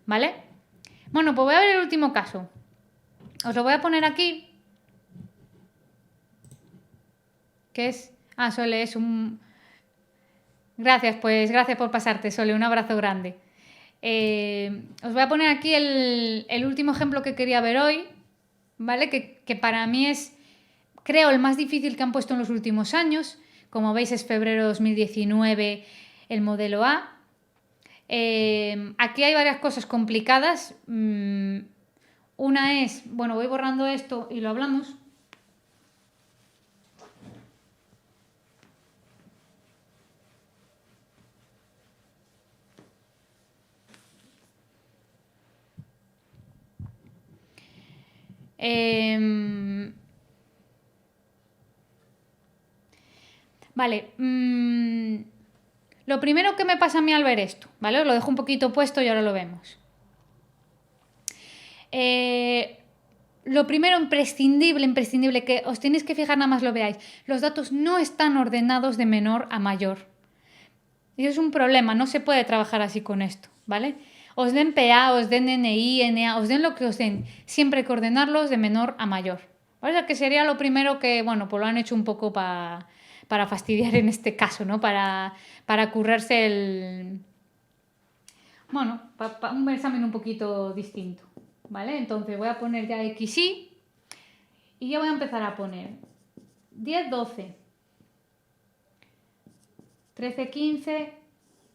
¿vale? Bueno, pues voy a ver el último caso. Os lo voy a poner aquí. Que es... Ah, Sole, es un... Gracias, pues gracias por pasarte, Sole, un abrazo grande. Os voy a poner aquí el último ejemplo que quería ver hoy, ¿vale? Que para mí es, creo, el más difícil que han puesto en los últimos años. Como veis, es febrero de 2019 el modelo A. Aquí hay varias cosas complicadas. Una es, bueno, voy borrando esto y lo hablamos. Vale. Lo primero que me pasa a mí al ver esto, ¿vale? Os lo dejo un poquito puesto y ahora lo vemos. Lo primero, imprescindible, que os tenéis que fijar, nada más lo veáis. Los datos no están ordenados de menor a mayor. Y eso es un problema, no se puede trabajar así con esto, ¿vale? Os den PA, os den NI, NA, os den lo que os den, siempre hay que ordenarlos de menor a mayor. O sea, que sería lo primero que, bueno, pues lo han hecho un poco para fastidiar en este caso, ¿no? Para currarse el... Bueno, un examen un poquito distinto, ¿vale? Entonces voy a poner ya XY y ya voy a empezar a poner 10, 12, 13, 15,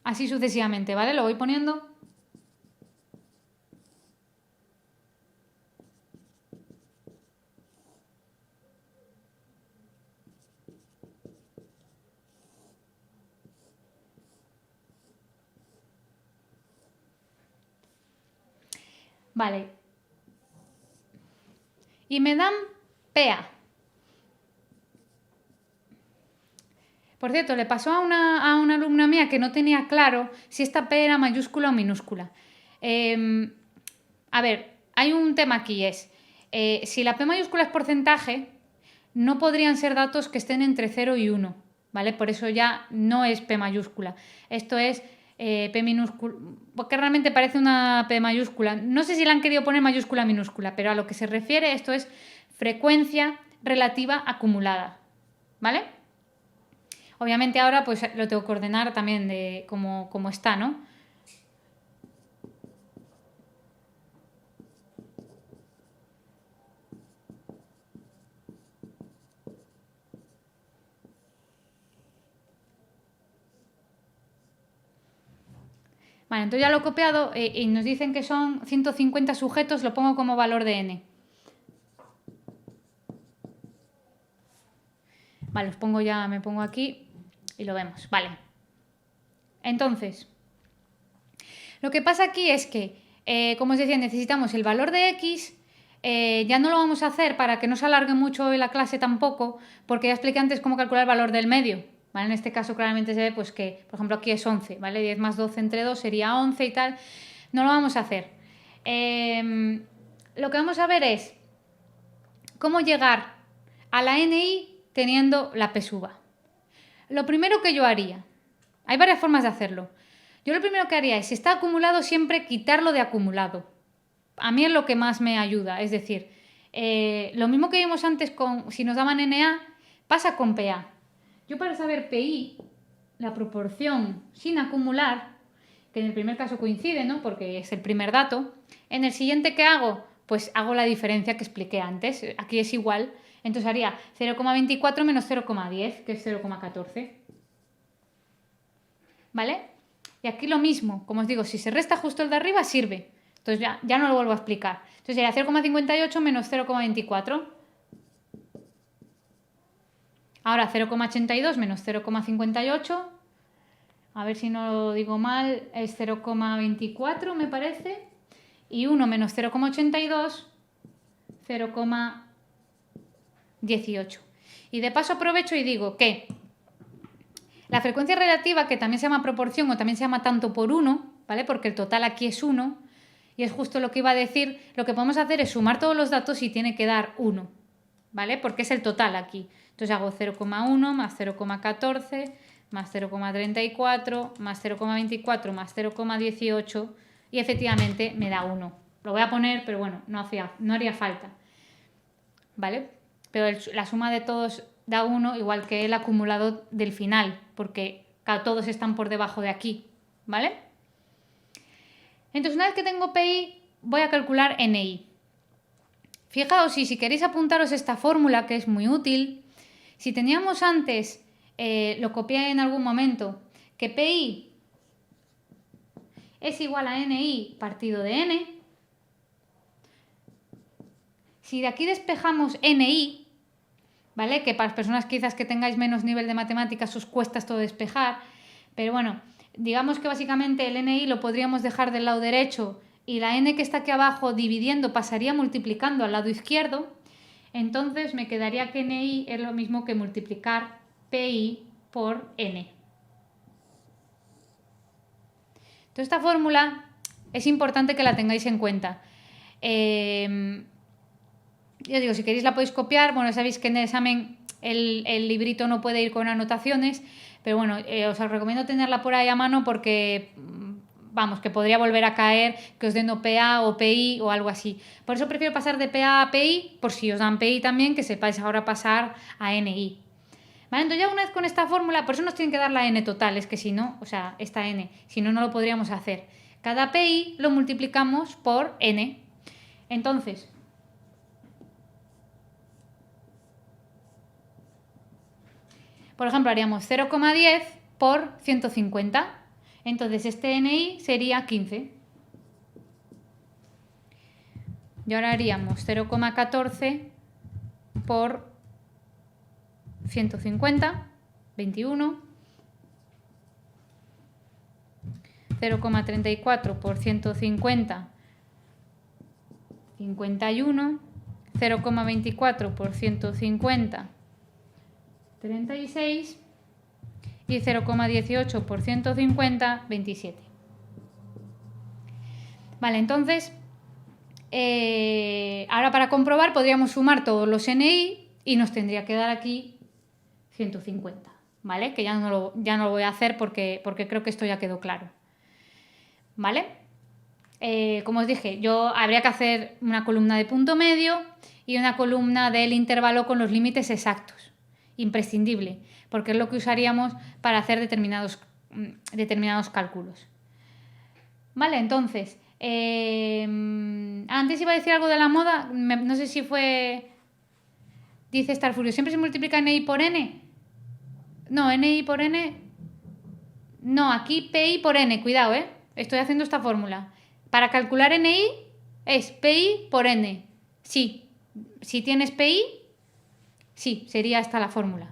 así sucesivamente, ¿vale? Lo voy poniendo. Vale. Y me dan PA. Por cierto, le pasó a una alumna mía que no tenía claro si esta P era mayúscula o minúscula. A ver, hay un tema aquí, es si la P mayúscula es porcentaje, no podrían ser datos que estén entre 0 y 1, ¿vale? Por eso ya no es P mayúscula. Esto es P minúscula, porque realmente parece una P mayúscula. No sé si la han querido poner mayúscula minúscula, pero a lo que se refiere esto es frecuencia relativa acumulada, ¿vale? Obviamente ahora pues lo tengo que ordenar también de como está, ¿no? Vale, entonces ya lo he copiado y nos dicen que son 150 sujetos, lo pongo como valor de n. Vale, os pongo ya, me pongo aquí y lo vemos. Vale. Entonces, lo que pasa aquí es que, como os decía, necesitamos el valor de x. Ya no lo vamos a hacer para que no se alargue mucho la clase tampoco, porque ya expliqué antes cómo calcular el valor del medio. ¿Vale? En este caso claramente se ve pues que, por ejemplo, aquí es 11, ¿vale? 10 más 12 entre 2 sería 11 y tal. No lo vamos a hacer. Lo que vamos a ver es cómo llegar a la NI teniendo la P suba. Lo primero que yo haría Hay varias formas de hacerlo. Yo lo primero que haría es, si está acumulado, siempre quitarlo de acumulado. A mí es lo que más me ayuda. Es decir, lo mismo que vimos antes si nos daban NA, pasa con PA. Yo para saber PI, la proporción sin acumular, que en el primer caso coincide, ¿no? Porque es el primer dato, en el siguiente que hago, pues hago la diferencia que expliqué antes. Aquí es igual. Entonces haría 0,24 menos 0,10, que es 0,14. ¿Vale? Y aquí lo mismo, como os digo, si se resta justo el de arriba, sirve. Entonces ya no lo vuelvo a explicar. Entonces sería 0,58 menos 0,24. Ahora 0,82 menos 0,58. A ver si no lo digo mal, es 0,24 me parece. Y 1 menos 0,82, 0,18. Y de paso aprovecho y digo que la frecuencia relativa, que también se llama proporción o también se llama tanto por 1, ¿vale? Porque el total aquí es 1, y es justo lo que iba a decir, lo que podemos hacer es sumar todos los datos y tiene que dar 1, ¿vale? Porque es el total aquí. Entonces hago 0,1 más 0,14 más 0,34 más 0,24 más 0,18 y efectivamente me da 1. Lo voy a poner, pero bueno, no haría falta, ¿vale? Pero la suma de todos da 1, igual que el acumulado del final, porque todos están por debajo de aquí, ¿vale? Entonces, una vez que tengo PI, voy a calcular NI. Fijaos, si queréis apuntaros esta fórmula, que es muy útil, si teníamos antes, lo copié en algún momento, que PI es igual a NI partido de N, si de aquí despejamos NI, ¿vale? Que para las personas quizás que tengáis menos nivel de matemáticas os cuesta esto de despejar, pero bueno, digamos que básicamente el NI lo podríamos dejar del lado derecho y la N que está aquí abajo dividiendo pasaría multiplicando al lado izquierdo, entonces me quedaría que NI es lo mismo que multiplicar PI por N. Entonces esta fórmula es importante que la tengáis en cuenta. Yo digo, si queréis la podéis copiar. Bueno, sabéis que en el examen el librito no puede ir con anotaciones, pero bueno, os recomiendo tenerla por ahí a mano porque, vamos, que podría volver a caer, que os den o PA o PI o algo así. Por eso prefiero pasar de PA a PI, por si os dan PI también, que sepáis ahora pasar a NI. ¿Vale? Entonces ya una vez con esta fórmula, por eso nos tienen que dar la N total, es que si no, o sea, esta N, si no, no lo podríamos hacer. Cada PI lo multiplicamos por N. Entonces, por ejemplo, haríamos 0,10 por 150. Entonces, este NI sería 15. Y ahora haríamos 0,14 por 150, 21. 0,34 por 150, 51. 0,24 por 150, 36 y 0,18 por 150, 27. Vale, entonces, ahora para comprobar podríamos sumar todos los NI y nos tendría que dar aquí 150, ¿vale? Que ya no lo voy a hacer porque creo que esto ya quedó claro, ¿vale? Como os dije, yo habría que hacer una columna de punto medio y una columna del intervalo con los límites exactos. Imprescindible, porque es lo que usaríamos para hacer determinados cálculos. Vale, entonces, antes iba a decir algo de la moda, no sé si fue... Dice Starfurio, ¿siempre se multiplica NI por N? No, NI por N... No, aquí PI por N, cuidado, estoy haciendo esta fórmula. Para calcular NI es PI por N. Sí, si tienes PI... Sí, sería esta la fórmula.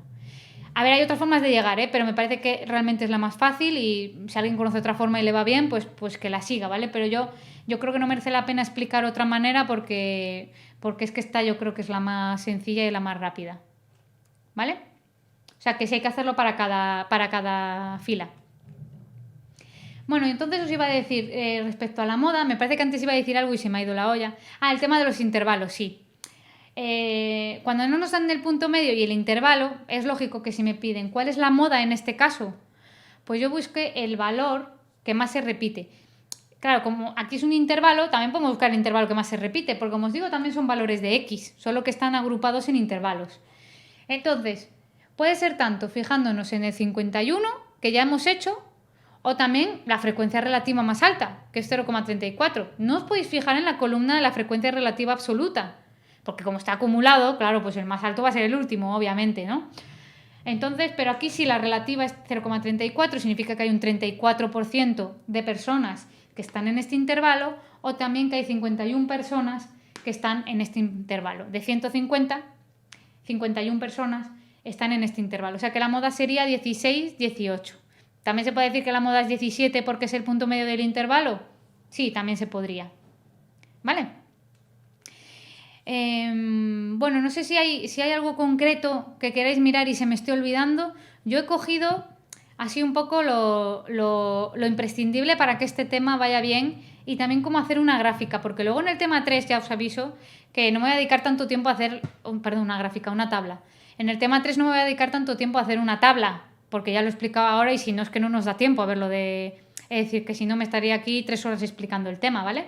A ver, hay otras formas de llegar, pero me parece que realmente es la más fácil y si alguien conoce otra forma y le va bien, pues que la siga, ¿vale? Pero yo creo que no merece la pena explicar otra manera porque es que esta yo creo que es la más sencilla y la más rápida, ¿vale? O sea, que sí hay que hacerlo para cada fila. Bueno, entonces os iba a decir respecto a la moda, me parece que antes iba a decir algo y se me ha ido la olla. El tema de los intervalos, sí. Cuando no nos dan el punto medio y el intervalo, es lógico que si me piden cuál es la moda en este caso, pues yo busqué el valor que más se repite. Claro, como aquí es un intervalo, también podemos buscar el intervalo que más se repite, porque como os digo, también son valores de x, solo que están agrupados en intervalos. Entonces, puede ser tanto fijándonos en el 51, que ya hemos hecho, o también la frecuencia relativa más alta, que es 0,34. No os podéis fijar en la columna de la frecuencia relativa absoluta, porque como está acumulado, claro, pues el más alto va a ser el último, obviamente, ¿no? Entonces, pero aquí si la relativa es 0,34, significa que hay un 34% de personas que están en este intervalo, o también que hay 51 personas que están en este intervalo. De 150, 51 personas están en este intervalo. O sea que la moda sería 16, 18. ¿También se puede decir que la moda es 17 porque es el punto medio del intervalo? Sí, también se podría. ¿Vale? Bueno, no sé si hay algo concreto que queráis mirar y se me esté olvidando. Yo he cogido así un poco lo imprescindible para que este tema vaya bien y también cómo hacer una gráfica, porque luego en el tema 3 ya os aviso que no me voy a dedicar tanto tiempo a hacer, una gráfica, una tabla. En el tema 3 no me voy a dedicar tanto tiempo a hacer una tabla, porque ya lo he explicado ahora y si no es que no nos da tiempo a verlo de... Es decir, que si no me estaría aquí 3 horas explicando el tema, ¿vale?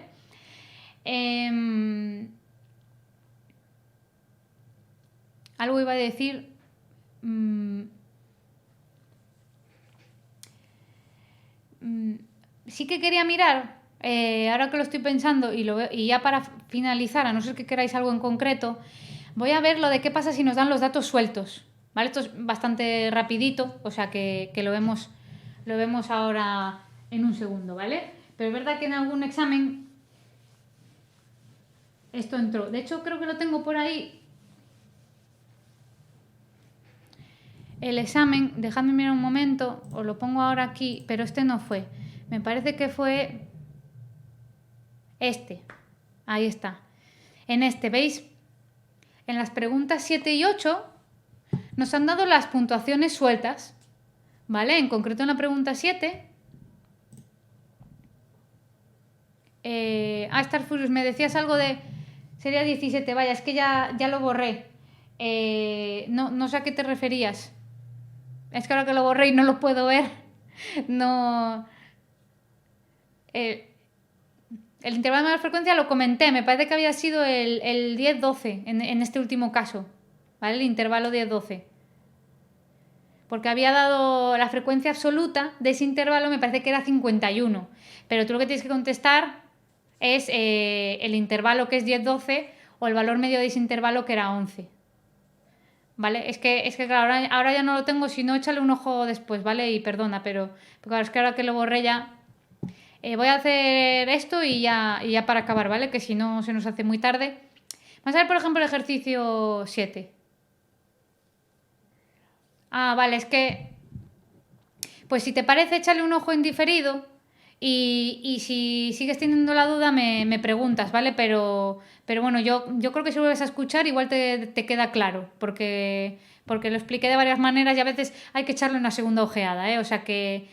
Algo iba a decir... sí que quería mirar, ahora que lo estoy pensando y ya para finalizar, a no ser que queráis algo en concreto, voy a ver lo de qué pasa si nos dan los datos sueltos, ¿vale? Esto es bastante rapidito, o sea que lo vemos ahora en un segundo, ¿vale? Pero es verdad que en algún examen esto entró. De hecho, creo que lo tengo por ahí. El examen, dejadme mirar un momento, os lo pongo ahora aquí, pero este no fue. Me parece que fue este. Ahí está. En este, ¿veis? En las preguntas 7 y 8 nos han dado las puntuaciones sueltas, ¿vale? En concreto en la pregunta 7... Star Furious, me decías algo de... Sería 17, vaya, es que ya lo borré. No sé a qué te referías. Es que ahora que lo borré y no lo puedo ver. No... el intervalo de mayor frecuencia lo comenté, me parece que había sido el 10-12 en este último caso, ¿vale? El intervalo 10-12. Porque había dado la frecuencia absoluta de ese intervalo, me parece que era 51. Pero tú lo que tienes que contestar es el intervalo que es 10-12 o el valor medio de ese intervalo que era 11. ¿Vale? Es que claro, ahora ya no lo tengo, si no, échale un ojo después, ¿vale? Y perdona, pero porque es que ahora que lo borré ya... voy a hacer esto y ya para acabar, ¿vale? Que si no se nos hace muy tarde. Vamos a ver, por ejemplo, el ejercicio 7. Vale, es que... Pues si te parece, échale un ojo en diferido y si sigues teniendo la duda me preguntas, ¿vale? Pero bueno, yo creo que si vuelves a escuchar igual te queda claro, porque lo expliqué de varias maneras y a veces hay que echarle una segunda ojeada, ¿eh? O sea que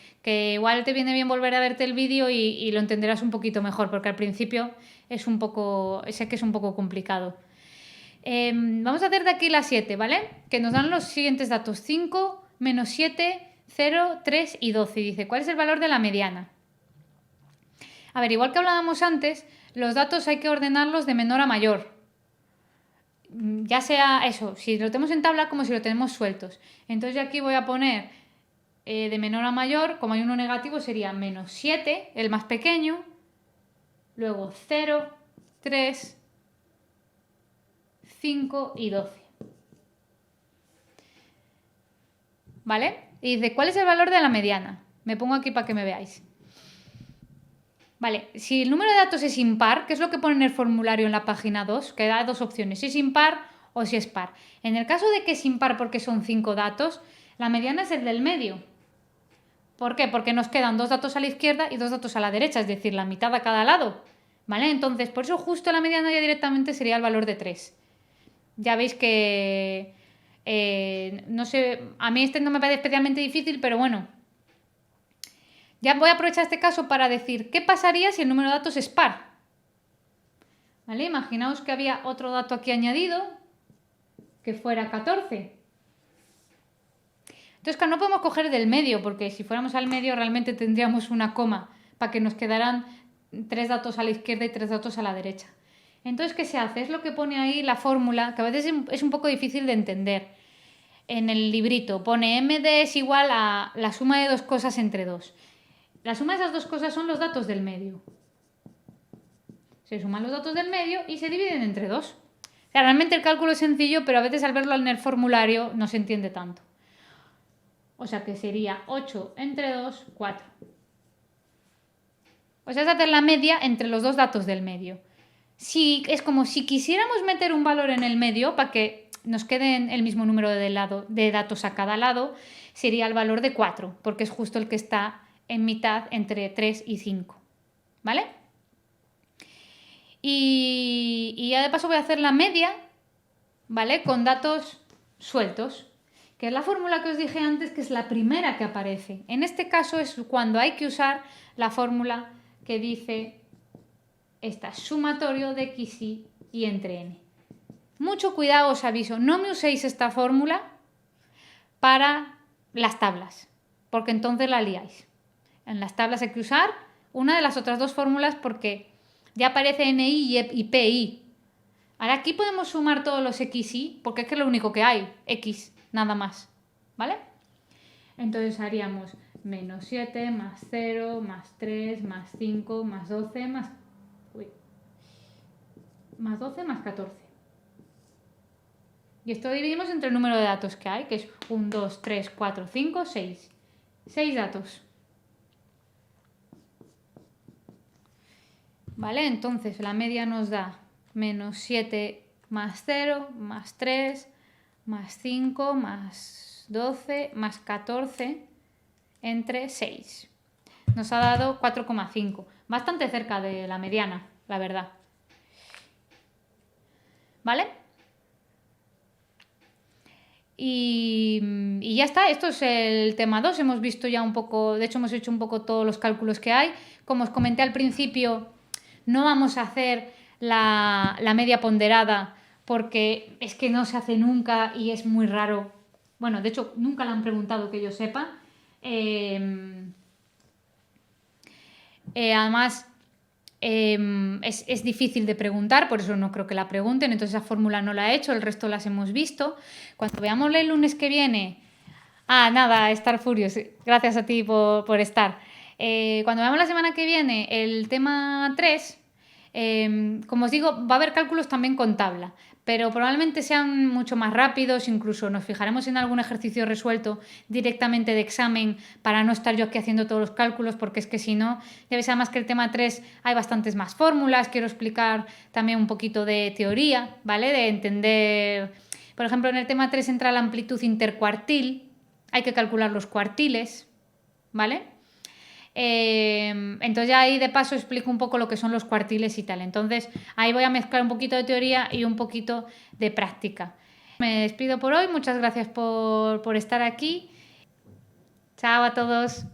igual te viene bien volver a verte el vídeo y lo entenderás un poquito mejor, porque al principio sé que es un poco complicado. Vamos a hacer de aquí la 7, ¿vale? Que nos dan los siguientes datos: 5, menos 7, 0, 3 y 12. Y dice, ¿cuál es el valor de la mediana? A ver, igual que hablábamos antes, los datos hay que ordenarlos de menor a mayor. Ya sea eso, si lo tenemos en tabla como si lo tenemos sueltos. Entonces yo aquí voy a poner de menor a mayor, como hay uno negativo sería menos 7, el más pequeño, luego 0, 3, 5 y 12. ¿Vale? Y dice, ¿cuál es el valor de la mediana? Me pongo aquí para que me veáis. Vale, si el número de datos es impar, que es lo que pone en el formulario en la página 2, que da dos opciones, si es impar o si es par. En el caso de que es impar porque son 5 datos, la mediana es el del medio. ¿Por qué? Porque nos quedan 2 datos a la izquierda y 2 datos a la derecha, es decir, la mitad a cada lado. ¿Vale? Entonces, por eso justo la mediana ya directamente sería el valor de 3. Ya veis que... no sé, a mí este no me parece especialmente difícil, pero bueno. Ya voy a aprovechar este caso para decir, ¿qué pasaría si el número de datos es par? ¿Vale? Imaginaos que había otro dato aquí añadido, que fuera 14. Entonces, claro, no podemos coger del medio, porque si fuéramos al medio realmente tendríamos una coma para que nos quedaran 3 datos a la izquierda y 3 datos a la derecha. Entonces, ¿qué se hace? Es lo que pone ahí la fórmula, que a veces es un poco difícil de entender. En el librito pone MD es igual a la suma de 2 cosas entre 2. La suma de esas 2 cosas son los datos del medio. Se suman los datos del medio y se dividen entre 2. O sea, realmente el cálculo es sencillo, pero a veces al verlo en el formulario no se entiende tanto. O sea que sería 8 entre 2, 4. O sea, es hacer la media entre los 2 datos del medio. Es como si quisiéramos meter un valor en el medio para que nos queden el mismo número de datos a cada lado, sería el valor de 4, porque es justo el que está en mitad entre 3 y 5. ¿Vale? Y ya de paso voy a hacer la media, ¿vale? Con datos sueltos, que es la fórmula que os dije antes, que es la primera que aparece. En este caso es cuando hay que usar la fórmula que dice sumatorio de xy y entre n. Mucho cuidado, os aviso, no me uséis esta fórmula para las tablas, porque entonces la liáis. En las tablas hay que usar una de las otras 2 fórmulas porque ya aparece NI y PI. Ahora aquí podemos sumar todos los XY, porque es que es lo único que hay, X, nada más, ¿vale? Entonces haríamos menos 7 más 0 más 3 más 5 más 12 más 12 más 14. Y esto dividimos entre el número de datos que hay, que es 1, 2, 3, 4, 5, 6. 6 datos. ¿Vale? Entonces la media nos da menos 7 más 0 más 3 más 5 más 12 más 14 entre 6. Nos ha dado 4,5. Bastante cerca de la mediana, la verdad. ¿Vale? Y ya está, esto es el tema 2. Hemos visto ya un poco, de hecho hemos hecho un poco todos los cálculos que hay. Como os comenté al principio, no vamos a hacer la media ponderada porque es que no se hace nunca y es muy raro. Bueno, de hecho, nunca la han preguntado que yo sepa. Además, es difícil de preguntar, por eso no creo que la pregunten, entonces esa fórmula no la he hecho, el resto las hemos visto. Cuando veamos el lunes que viene... nada, Star Furious, gracias a ti por estar. Cuando veamos la semana que viene el tema 3, como os digo, va a haber cálculos también con tabla, pero probablemente sean mucho más rápidos, incluso nos fijaremos en algún ejercicio resuelto directamente de examen para no estar yo aquí haciendo todos los cálculos, porque es que si no, ya veis además que el tema 3 hay bastantes más fórmulas, quiero explicar también un poquito de teoría, ¿vale? De entender, por ejemplo, en el tema 3 entra la amplitud intercuartil, hay que calcular los cuartiles, ¿vale? Entonces ya ahí de paso explico un poco lo que son los cuartiles y tal. Entonces ahí voy a mezclar un poquito de teoría y un poquito de práctica. Me despido por hoy, muchas gracias por estar aquí. Chao a todos.